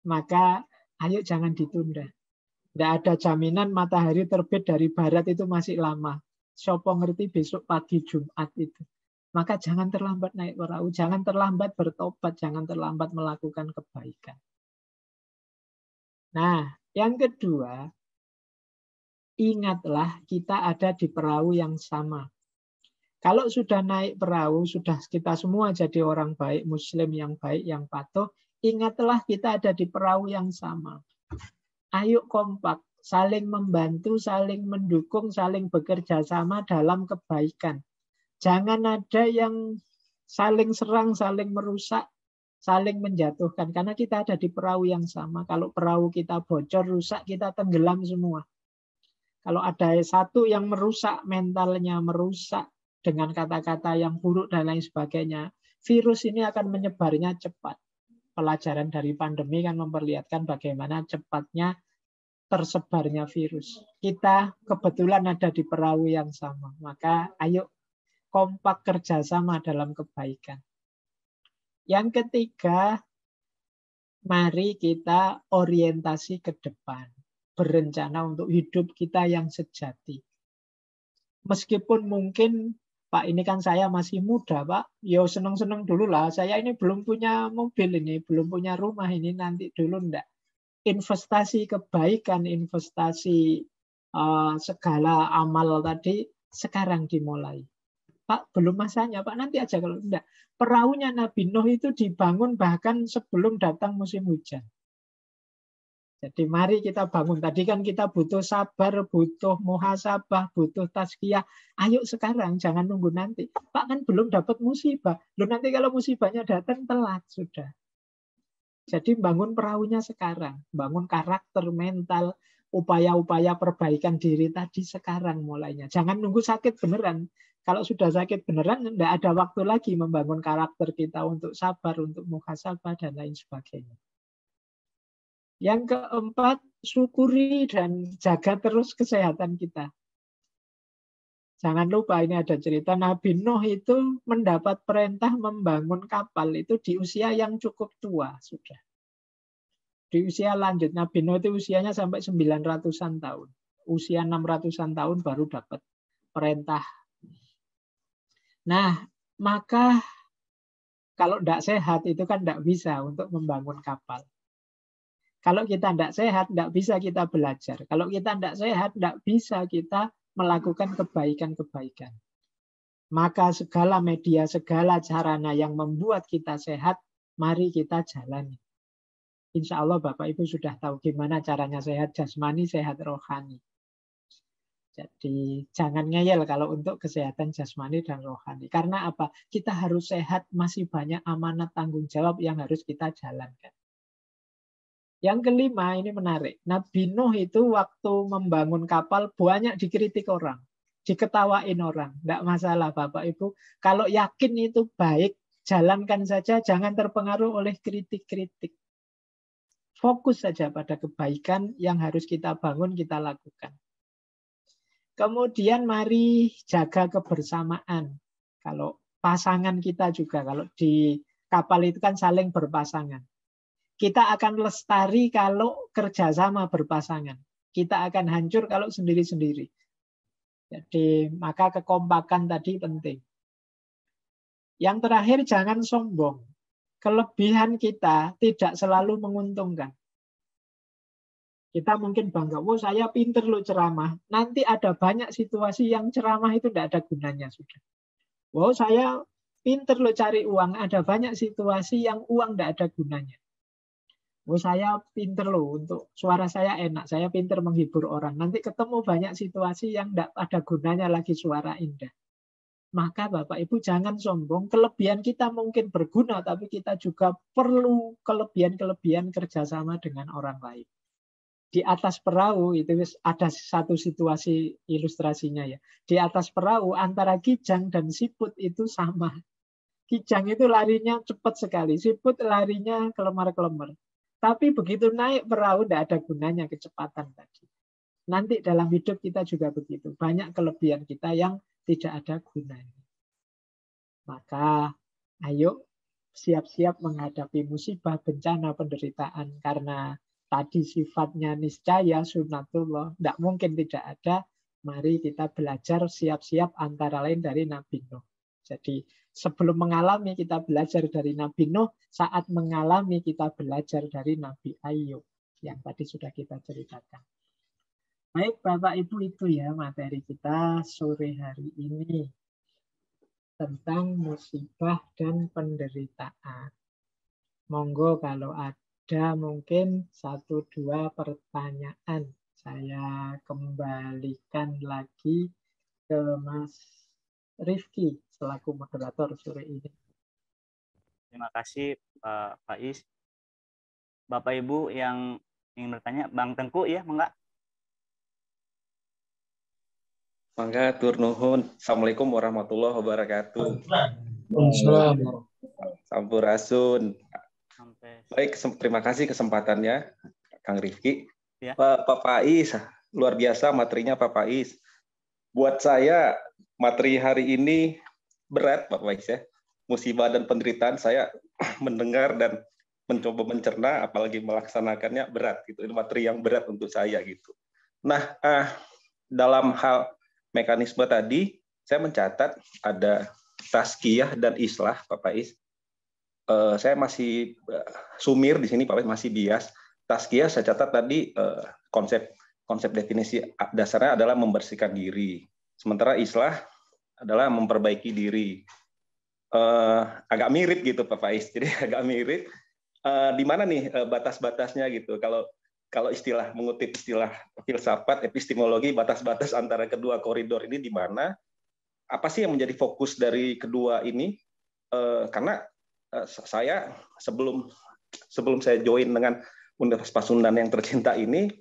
Maka ayo jangan ditunda. Tidak ada jaminan matahari terbit dari barat itu masih lama. Siapa ngerti besok pagi Jumat itu. Maka jangan terlambat naik perahu, jangan terlambat bertobat, jangan terlambat melakukan kebaikan. Nah, yang kedua, ingatlah kita ada di perahu yang sama. Kalau sudah naik perahu, sudah kita semua jadi orang baik, muslim yang baik, yang patuh, ingatlah kita ada di perahu yang sama. Ayo kompak, saling membantu, saling mendukung, saling bekerja sama dalam kebaikan. Jangan ada yang saling serang, saling merusak, saling menjatuhkan. Karena kita ada di perahu yang sama. Kalau perahu kita bocor, rusak, kita tenggelam semua. Kalau ada satu yang merusak mentalnya, merusak dengan kata-kata yang buruk dan lain sebagainya, virus ini akan menyebarnya cepat. Pelajaran dari pandemi kan memperlihatkan bagaimana cepatnya tersebarnya virus. Kita kebetulan ada di perahu yang sama. Maka ayo kompak kerjasama dalam kebaikan. Yang ketiga, mari kita orientasi ke depan. Berencana untuk hidup kita yang sejati. Meskipun mungkin, Pak, ini kan saya masih muda, Pak. Ya seneng-seneng dulu lah. Saya ini belum punya mobil ini, belum punya rumah ini, nanti dulu enggak. Investasi kebaikan, investasi segala amal tadi sekarang dimulai. Pak, belum masanya, Pak, nanti aja kalau enggak. Perahunya Nabi Nuh itu dibangun bahkan sebelum datang musim hujan. Jadi mari kita bangun. Tadi kan kita butuh sabar, butuh muhasabah, butuh tazkiyah. Ayo sekarang, jangan nunggu nanti. Pak, kan belum dapat musibah. Loh, nanti kalau musibahnya datang telat sudah. Jadi bangun perahunya sekarang. Bangun karakter, mental, upaya-upaya perbaikan diri tadi sekarang mulainya. Jangan nunggu sakit beneran. Kalau sudah sakit beneran, tidak ada waktu lagi membangun karakter kita untuk sabar, untuk muhasabah, dan lain sebagainya. Yang keempat, syukuri dan jaga terus kesehatan kita. Jangan lupa ini ada cerita Nabi Nuh itu mendapat perintah membangun kapal itu di usia yang cukup tua sudah. Di usia lanjut, Nabi Nuh itu usianya sampai 900-an tahun. Usia 600-an tahun baru dapat perintah. Nah, maka kalau tidak sehat itu kan tidak bisa untuk membangun kapal. Kalau kita tidak sehat, tidak bisa kita belajar. Kalau kita tidak sehat, tidak bisa kita melakukan kebaikan-kebaikan. Maka segala media, segala sarana yang membuat kita sehat, mari kita jalani. Insya Allah Bapak Ibu sudah tahu gimana caranya sehat jasmani, sehat rohani. Jadi jangan ngeyel kalau untuk kesehatan jasmani dan rohani. Karena apa? Kita harus sehat, masih banyak amanat tanggung jawab yang harus kita jalankan. Yang kelima, ini menarik. Nabi Nuh itu waktu membangun kapal banyak dikritik orang. Diketawain orang. Tidak masalah Bapak Ibu. Kalau yakin itu baik, jalankan saja. Jangan terpengaruh oleh kritik-kritik. Fokus saja pada kebaikan yang harus kita bangun, kita lakukan. Kemudian mari jaga kebersamaan. Kalau pasangan kita juga, kalau di kapal itu kan saling berpasangan. Kita akan lestari kalau kerjasama berpasangan. Kita akan hancur kalau sendiri-sendiri. Jadi maka kekompakan tadi penting. Yang terakhir jangan sombong. kelebihan kita tidak selalu menguntungkan. Kita mungkin bangga, oh saya pinter loh ceramah. Nanti ada banyak situasi yang ceramah itu tidak ada gunanya sudah. Oh saya pinter loh cari uang. Ada banyak situasi yang uang tidak ada gunanya. Oh saya pinter loh untuk suara saya enak. Saya pinter menghibur orang. Nanti ketemu banyak situasi yang tidak ada gunanya lagi suara indah. Maka Bapak Ibu jangan sombong. Kelebihan kita mungkin berguna, tapi kita juga perlu kelebihan-kelebihan kerjasama dengan orang lain. Di atas perahu itu ada satu situasi ilustrasinya ya. Di atas perahu antara Kijang dan Siput itu sama. Kijang itu larinya cepat sekali, Siput larinya kelemar-kelemar. Tapi begitu naik perahu tidak ada gunanya kecepatan tadi. Nanti dalam hidup kita juga begitu. Banyak kelebihan kita yang tidak ada gunanya. Maka ayo siap-siap menghadapi musibah, bencana, penderitaan karena tadi sifatnya niscaya sunatullah, tidak mungkin tidak ada. Mari kita belajar siap-siap antara lain dari Nabi Nuh. Jadi sebelum mengalami kita belajar dari Nabi Nuh, saat mengalami kita belajar dari Nabi Ayub yang tadi sudah kita ceritakan. Baik Bapak Ibu, itu ya materi kita sore hari ini tentang musibah dan penderitaan. Monggo kalau ada mungkin 1-2 pertanyaan, saya kembalikan lagi ke Mas Rifki selaku moderator sore ini. Terima kasih Pak Faiz. Bapak Ibu yang ingin bertanya, Bang Tengku ya, enggak? Mangga tur nuhun. Assalamualaikum warahmatullahi wabarakatuh. Sampurasun. Baik, terima kasih kesempatannya, Kang Rifki. Ya. Pak Faiz, luar biasa materinya Pak Faiz. Buat saya, materi hari ini berat, Pak Faiz ya. Musibah dan penderitaan saya mendengar dan mencoba mencerna, apalagi melaksanakannya berat. Gitu. Ini materi yang berat untuk saya gitu. Nah, dalam hal mekanisme tadi, saya mencatat ada tazkiyah dan islah, Pak Faiz. Saya masih sumir di sini, Pak Faiz, masih bias. Tazkiyah saya catat tadi konsep definisi dasarnya adalah membersihkan diri. Sementara islah adalah memperbaiki diri. Agak mirip gitu, Pak Faiz. Jadi agak mirip. Di mana nih batas-batasnya gitu? Kalau mengutip istilah filsafat, epistemologi, batas-batas antara kedua koridor ini di mana? Apa sih yang menjadi fokus dari kedua ini? Karena saya sebelum saya join dengan Universitas Pasundan yang tercinta ini,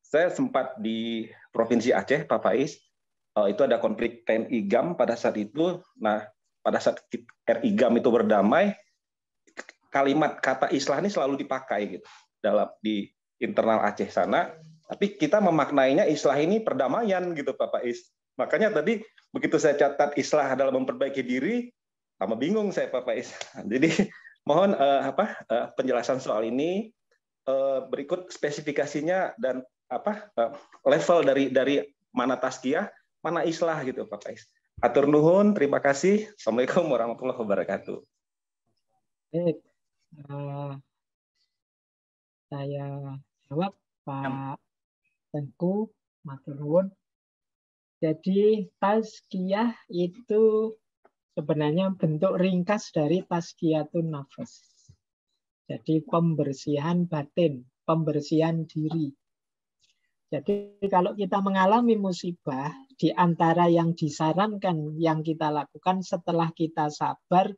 saya sempat di Provinsi Aceh, Pak Faiz. Itu ada konflik TNI GAM pada saat itu. Nah, pada saat RI GAM itu berdamai, kalimat kata islah ini selalu dipakai gitu di internal Aceh sana, tapi kita memaknainya islah ini perdamaian gitu Pak Faiz. Makanya tadi begitu saya catat islah adalah memperbaiki diri, sama bingung saya Pak Faiz. Jadi mohon penjelasan soal ini, berikut spesifikasinya dan level dari mana tazkiyah, mana islah gitu Pak Faiz. Atur nuhun, terima kasih. Assalamualaikum warahmatullahi wabarakatuh. Baik. Saya jawab Pak Tengku, matur nuwun. Jadi tazkiyah itu sebenarnya bentuk ringkas dari tazkiyatun nafas. Jadi pembersihan batin, pembersihan diri. Jadi kalau kita mengalami musibah, di antara yang disarankan yang kita lakukan setelah kita sabar,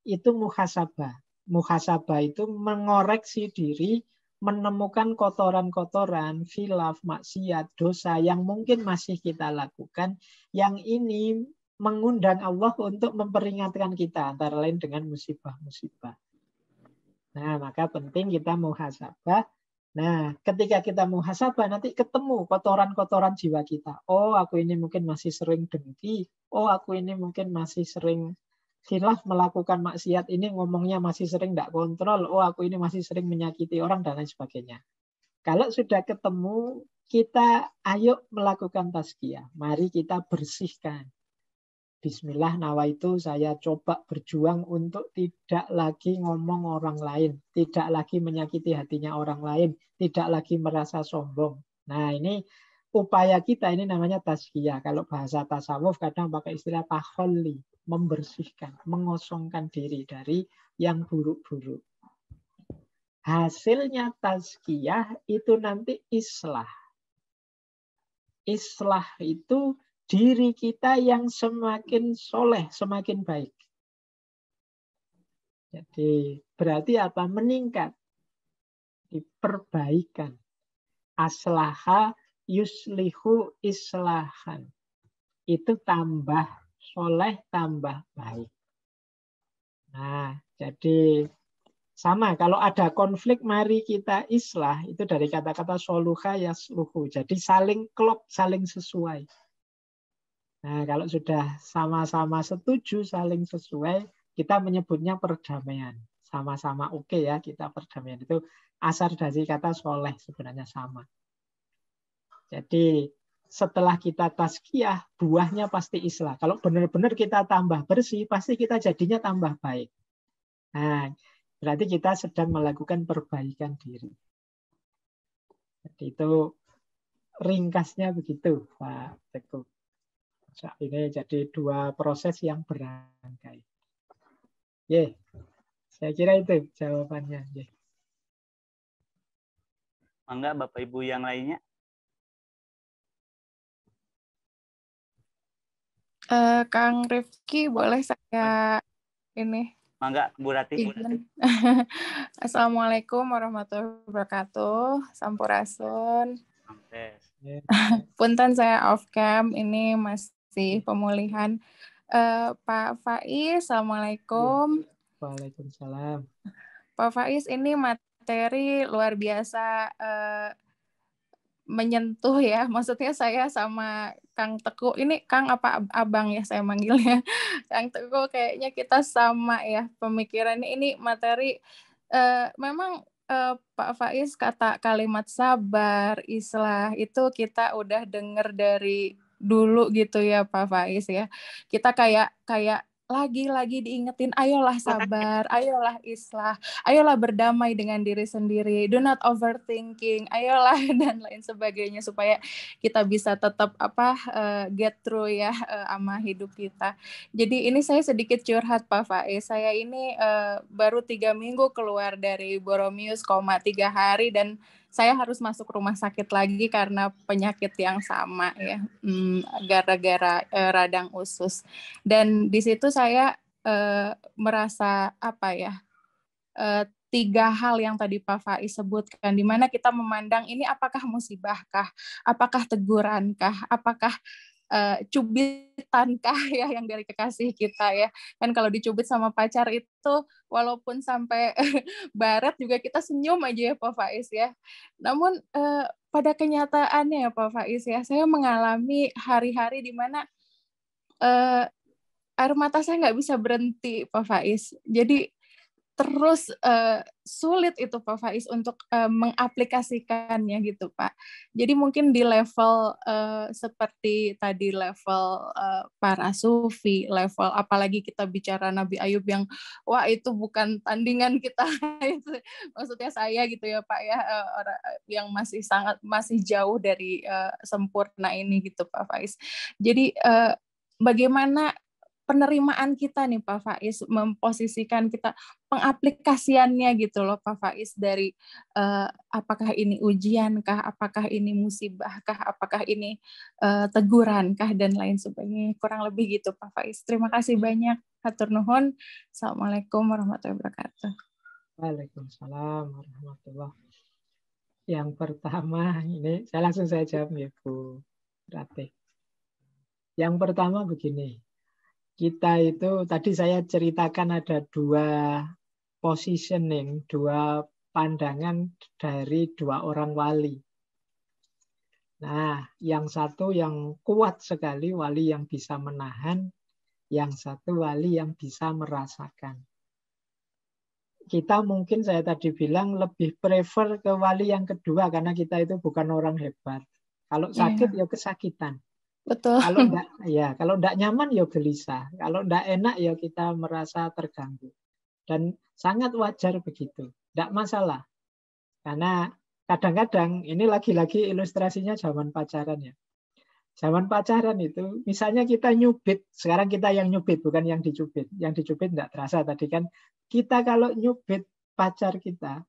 itu muhasabah. Muhasabah itu mengoreksi diri, menemukan kotoran-kotoran, khilaf, maksiat, dosa yang mungkin masih kita lakukan, yang ini mengundang Allah untuk memperingatkan kita, antara lain dengan musibah-musibah. Nah, maka penting kita muhasabah. Nah, ketika kita muhasabah, nanti ketemu kotoran-kotoran jiwa kita. Oh, aku ini mungkin masih sering dengki. Oh, aku ini mungkin masih sering khilaf, melakukan maksiat ini, ngomongnya masih sering tidak kontrol. Oh, aku ini masih sering menyakiti orang, dan lain sebagainya. Kalau sudah ketemu, kita ayo melakukan tazkiyah. Mari kita bersihkan. Bismillah, nawaitu, saya coba berjuang untuk tidak lagi ngomong orang lain, tidak lagi menyakiti hatinya orang lain, tidak lagi merasa sombong. Nah, ini upaya kita, ini namanya tazkiyah. Kalau bahasa tasawuf kadang pakai istilah takholli, membersihkan, mengosongkan diri dari yang buruk-buruk. Hasilnya tazkiyah itu nanti islah. Islah itu diri kita yang semakin soleh, semakin baik. Jadi berarti apa? Meningkat. Diperbaikan. Aslaha yuslihu islahan. Itu tambah soleh, tambah baik. Nah, jadi sama, kalau ada konflik mari kita islah, itu dari kata-kata soluha yasluhu. Jadi saling klop, saling sesuai. Nah, kalau sudah sama-sama setuju, saling sesuai, kita menyebutnya perdamaian. Sama-sama oke ya, kita perdamaian. Itu asar dari kata soleh sebenarnya sama. Jadi setelah kita tazkiyah, buahnya pasti islah. Kalau benar-benar kita tambah bersih, pasti kita jadinya tambah baik. Nah, berarti kita sedang melakukan perbaikan diri. Jadi itu ringkasnya begitu, Pak Teguh. Ini jadi dua proses yang berangkai. Saya kira itu jawabannya. Mangga Bapak Ibu yang lainnya. Kang Rifki, boleh saya ini? Mangga Bu Rati. Assalamualaikum warahmatullahi wabarakatuh. Sampurasun. Punten saya off cam, ini masih pemulihan. Pak Faiz, Assalamualaikum. Waalaikumsalam. Pak Faiz, ini materi luar biasa menyentuh ya. Maksudnya saya sama Kang Teguh, ini Kang apa Abang ya saya manggilnya. Kang Teguh kayaknya kita sama ya pemikirannya. Ini materi memang Pak Faiz kata kalimat sabar, islah itu kita udah dengar dari dulu gitu ya Pak Faiz ya. Kita kayak lagi diingetin, ayolah sabar, ayolah islah, ayolah berdamai dengan diri sendiri, do not overthinking, ayolah dan lain sebagainya supaya kita bisa tetap get through ya sama hidup kita. Jadi ini saya sedikit curhat Pak Faiz, saya ini baru 3 minggu keluar dari Boromius, 3 hari dan saya harus masuk rumah sakit lagi karena penyakit yang sama ya, gara-gara radang usus. Dan di situ saya merasa 3 hal yang tadi Pak Faiz sebutkan, di mana kita memandang ini apakah musibahkah, apakah tegurankah, apakah cubitankah ya yang dari kekasih kita ya. Kan kalau dicubit sama pacar itu walaupun sampai barat juga kita senyum aja ya Pak Faiz ya. Namun pada kenyataannya ya Pak Faiz ya, saya mengalami hari-hari di mana air mata saya nggak bisa berhenti Pak Faiz. Jadi terus sulit itu Pak Faiz untuk mengaplikasikannya gitu Pak. Jadi mungkin di level seperti tadi level para sufi, level apalagi kita bicara Nabi Ayub yang wah itu bukan tandingan kita itu maksudnya saya gitu ya Pak ya, orang yang masih jauh dari sempurna ini gitu Pak Faiz. Jadi bagaimana penerimaan kita nih Pak Faiz, memposisikan kita pengaplikasiannya gitu loh Pak Faiz dari apakah ini ujiankah, apakah ini musibahkah, apakah ini tegurankah dan lain sebagainya. Kurang lebih gitu Pak Faiz. Terima kasih banyak. Hatur nuhun. Assalamualaikum warahmatullahi wabarakatuh. Waalaikumsalam warahmatullahi wabarakatuh. Yang pertama ini saya langsung jawab ya Bu Rati. Yang pertama begini. Kita itu, tadi saya ceritakan ada 2 positioning, 2 pandangan dari 2 orang wali. Nah, yang satu yang kuat sekali, wali yang bisa menahan, yang satu wali yang bisa merasakan. Kita mungkin saya tadi bilang lebih prefer ke wali yang kedua, karena kita itu bukan orang hebat. Kalau sakit ya kesakitan. Betul. Kalau enggak nyaman ya gelisah. Kalau enggak enak ya kita merasa terganggu. Dan sangat wajar begitu. Enggak masalah. Karena kadang-kadang ini lagi-lagi ilustrasinya zaman pacaran ya. Zaman pacaran itu, misalnya kita nyubit, sekarang kita yang nyubit, bukan yang dicubit. Yang dicubit enggak terasa tadi kan. Kita kalau nyubit pacar kita,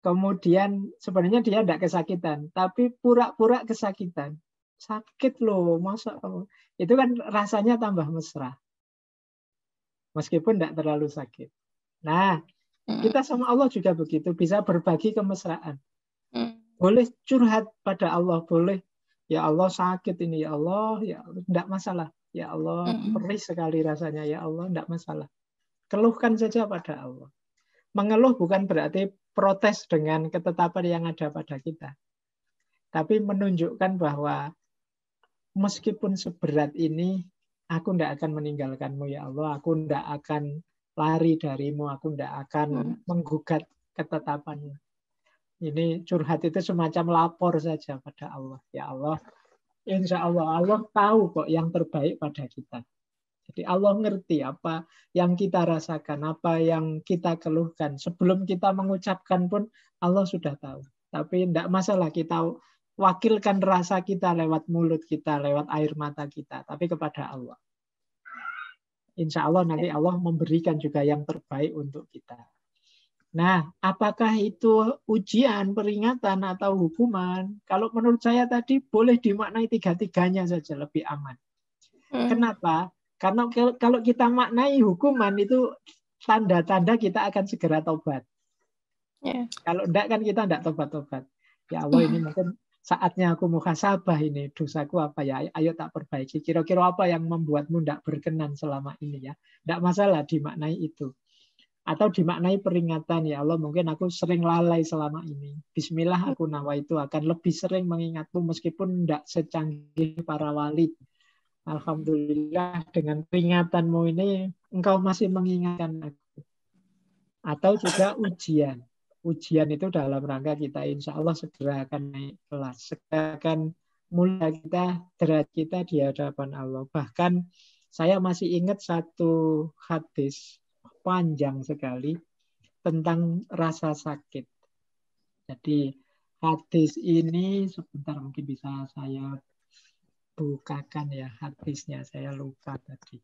kemudian sebenarnya dia enggak kesakitan, tapi pura-pura kesakitan. Sakit loh, masa itu kan rasanya tambah mesra. Meskipun enggak terlalu sakit. Nah, kita sama Allah juga begitu, bisa berbagi kemesraan. Boleh curhat pada Allah, boleh. Ya Allah sakit ini, ya Allah, enggak masalah. Ya Allah, perih sekali rasanya, ya Allah, enggak masalah. Keluhkan saja pada Allah. Mengeluh bukan berarti protes dengan ketetapan yang ada pada kita. Tapi menunjukkan bahwa meskipun seberat ini, aku tidak akan meninggalkanmu ya Allah. Aku tidak akan lari darimu. Aku tidak akan menggugat ketetapanmu. Ini curhat itu semacam lapor saja pada Allah. Ya Allah, insya Allah, Allah tahu kok yang terbaik pada kita. Jadi Allah ngerti apa yang kita rasakan, apa yang kita keluhkan. Sebelum kita mengucapkan pun Allah sudah tahu. Tapi tidak masalah kita wakilkan rasa kita lewat mulut kita, lewat air mata kita, tapi kepada Allah. Insya Allah nanti Allah memberikan juga yang terbaik untuk kita. Nah, apakah itu ujian, peringatan, atau hukuman? Kalau menurut saya tadi boleh dimaknai tiga-tiganya saja lebih aman. Kenapa? Karena kalau kita maknai hukuman itu tanda-tanda kita akan segera tobat. Kalau enggak kan kita enggak tobat-tobat. Ya Allah, ini mungkin saatnya aku muhasabah ini, dosaku apa ya, ayo tak perbaiki. Kira-kira apa yang membuatmu enggak berkenan selama ini ya. Enggak masalah dimaknai itu. Atau dimaknai peringatan, ya Allah mungkin aku sering lalai selama ini. Bismillah aku nawaitu akan lebih sering mengingatmu meskipun enggak secanggih para wali. Alhamdulillah dengan peringatanmu ini engkau masih mengingatkan aku. Atau juga ujian. Ujian itu dalam rangka kita insya Allah segera akan naik kelas. Segera akan mulai kita, derajat kita di hadapan Allah. Bahkan saya masih ingat satu hadis panjang sekali tentang rasa sakit. Jadi hadis ini sebentar mungkin bisa saya bukakan ya hadisnya, saya lupa tadi.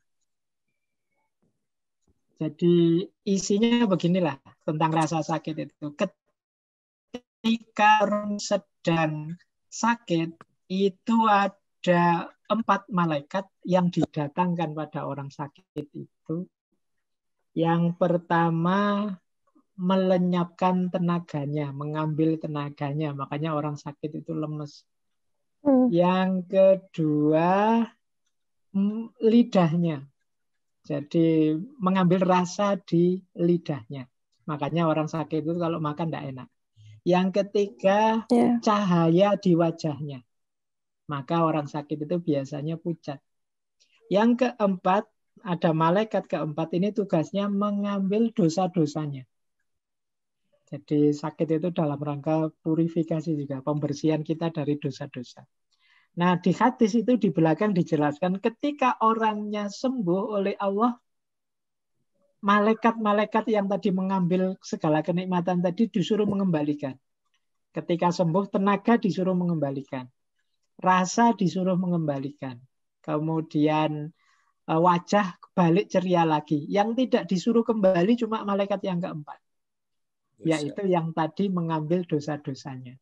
Jadi isinya beginilah tentang rasa sakit itu. Ketika orang sedang sakit itu ada 4 malaikat yang didatangkan pada orang sakit itu. Yang pertama melenyapkan tenaganya, mengambil tenaganya, makanya orang sakit itu lemes. Yang kedua lidahnya. Jadi mengambil rasa di lidahnya. Makanya orang sakit itu kalau makan tidak enak. Yang ketiga cahaya di wajahnya. Maka orang sakit itu biasanya pucat. Yang keempat, ada malaikat keempat ini tugasnya mengambil dosa-dosanya. Jadi sakit itu dalam rangka purifikasi juga, pembersihan kita dari dosa-dosa. Nah, di hadis itu di belakang dijelaskan ketika orangnya sembuh oleh Allah, malaikat-malaikat yang tadi mengambil segala kenikmatan tadi disuruh mengembalikan. Ketika sembuh, tenaga disuruh mengembalikan. Rasa disuruh mengembalikan. Kemudian wajah balik ceria lagi. Yang tidak disuruh kembali cuma malaikat yang keempat. Yaitu yang tadi mengambil dosa-dosanya.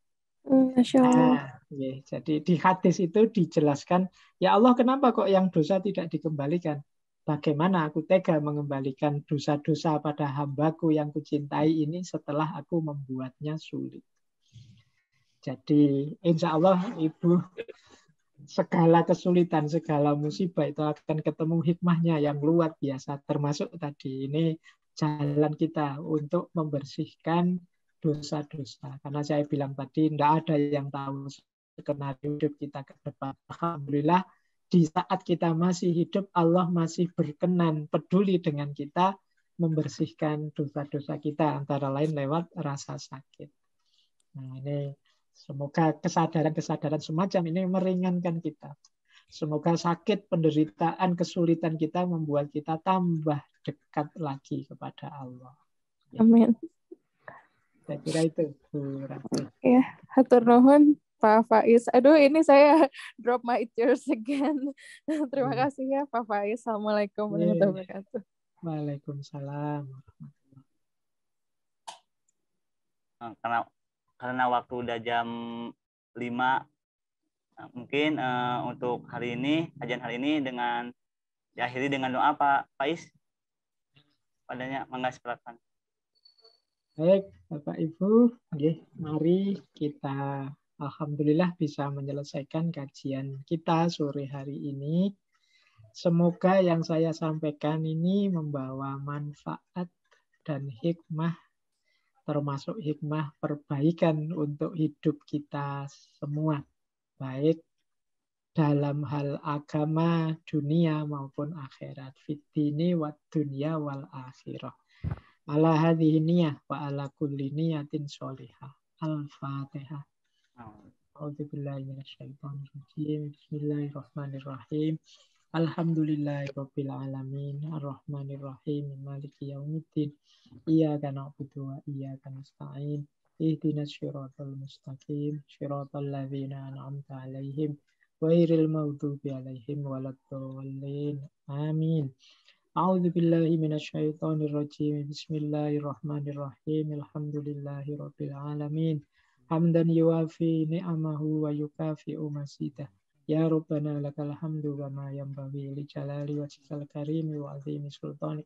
Masya Allah. Nah, jadi di hadis itu dijelaskan, ya Allah kenapa kok yang dosa tidak dikembalikan? Bagaimana aku tega mengembalikan dosa-dosa pada hambaku yang kucintai ini setelah aku membuatnya sulit. Jadi insya Allah Ibu, segala kesulitan, segala musibah itu akan ketemu hikmahnya yang luar biasa. Termasuk tadi ini jalan kita untuk membersihkan dosa-dosa. Karena saya bilang tadi, tidak ada yang tahu skenario hidup kita ke depan. Alhamdulillah, di saat kita masih hidup, Allah masih berkenan, peduli dengan kita, membersihkan dosa-dosa kita, antara lain lewat rasa sakit. Nah, ini semoga kesadaran-kesadaran semacam ini meringankan kita. Semoga sakit, penderitaan, kesulitan kita membuat kita tambah dekat lagi kepada Allah. Amin. Saya kira itu, Bu Ratu. Ya, hatur nuhun Pak Faiz. Aduh, ini saya drop my tears again. Terima kasih ya Pak Faiz. Assalamualaikum warahmatullahi wabarakatuh. Waalaikumsalam. Karena waktu udah jam 5, mungkin untuk hari ini, kajian hari ini dengan diakhiri dengan doa Pak Faiz. Padanya mangga silakan. Baik, Bapak Ibu, mari kita alhamdulillah bisa menyelesaikan kajian kita sore hari ini. Semoga yang saya sampaikan ini membawa manfaat dan hikmah, termasuk hikmah perbaikan untuk hidup kita semua, baik dalam hal agama, dunia maupun akhirat. Fiddini wa dunya wal akhirah. Ala hadhihi niyah wa ala kulli niyatin sholihah. Al-Fatihah. A'udzubillahi minasyaitonir rajim. Bismillahirrahmanirrahim. Alhamdulillahirabbil alamin. Arrahmanir rahim. Maliki yaumiddin. Iyyaka na'budu wa iyyaka nasta'in. Ihdinas siratal mustaqim. Siratal ladzina an'amta 'alaihim ghairil maghdubi 'alaihim waladdallin. Amin. A'udzu billahi minasyaitonir rajim. Bismillahirrahmanirrahim. Alhamdulillahirabbil alamin. Hamdan yuwafi ni'amahu wa yukafi'u masidah. Ya Rabbana lakal hamdu wa ma yanbaghi li jalali wajhikal karimi wa 'azimi sultanik.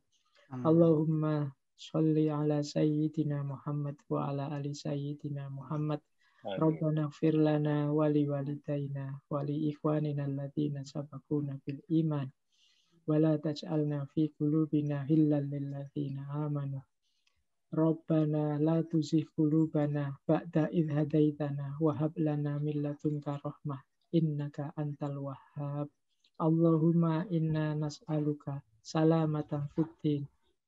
Allahumma sholli ala sayyidina Muhammad wa ala ali sayyidina Muhammad. Rabbana ighfir lana wa li walidayna wa li ikhwanina alladziina sabaquna bil iman. Wala taj'alna fi qulubina ghillan lil ladzina amanu. Rabbana la tuzigh qulubana ba'da idh hadaitana wa hab lana min ladunka rahmah innaka antal wahhab. Allahumma inna nas'aluka salamatan fid din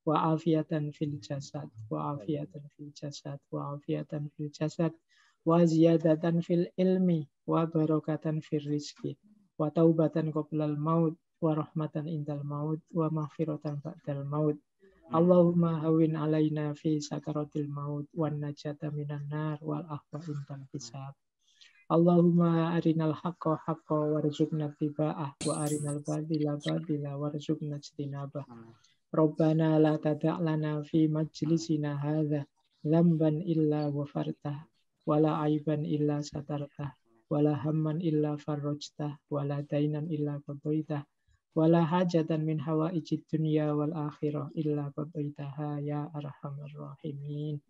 wa afiyatan fil jasad wa afiyatan fil jasad wa afiyatan fil jasad wa ziyadatan fil ilmi wa barakatan fil rizqi wa taubatan qoblal maut wa rahmatan indal maut wa maghfiratan ba'dal maut. Allahumma hawin alaina fi sakaratil maut wan najata minan nar wal afwa indal hisab. Allahumma arinal haqqa haqqa warzuqna tiba'ah wa arinal batila batila warzuqna ijtinabah. Rabbana la tada' lana fi majlisina hadza dzamban illa ghafartah wala aiban illa satartah wala hamman illa farajtah wala dainan illa qadaitah wala hajatan min hawaijid dunya wal akhirah illa qadaitaha ya arhamar rahimin.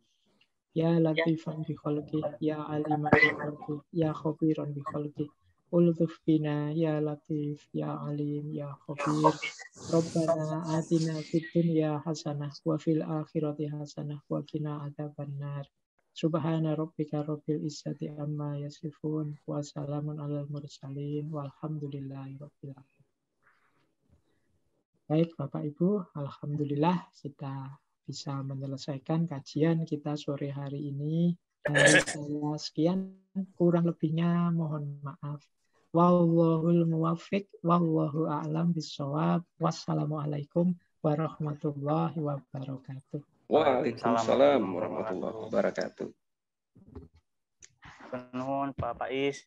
Ya latifan bi khalqi ya aliman bi khalqi ya khabiran bi khalqi ultuf bina ya latif ya alim ya khabir. Rabbana atina fid dunya hasanah wa fil akhirati hasanah wa qina adzabannar. Subhana rabbika rabbil izzati amma yasifun wa salamun alal mursalin walhamdulillahi rabbil alamin. Baik Bapak Ibu, alhamdulillah kita bisa menyelesaikan kajian kita sore hari ini. Dari saya sekian, kurang lebihnya mohon maaf. Wallahul muwaffiq, wallahu a'lam bishawab. Wassalamualaikum warahmatullahi wabarakatuh. Waalaikumsalam warahmatullahi wabarakatuh. Nuhun Pak Faiz.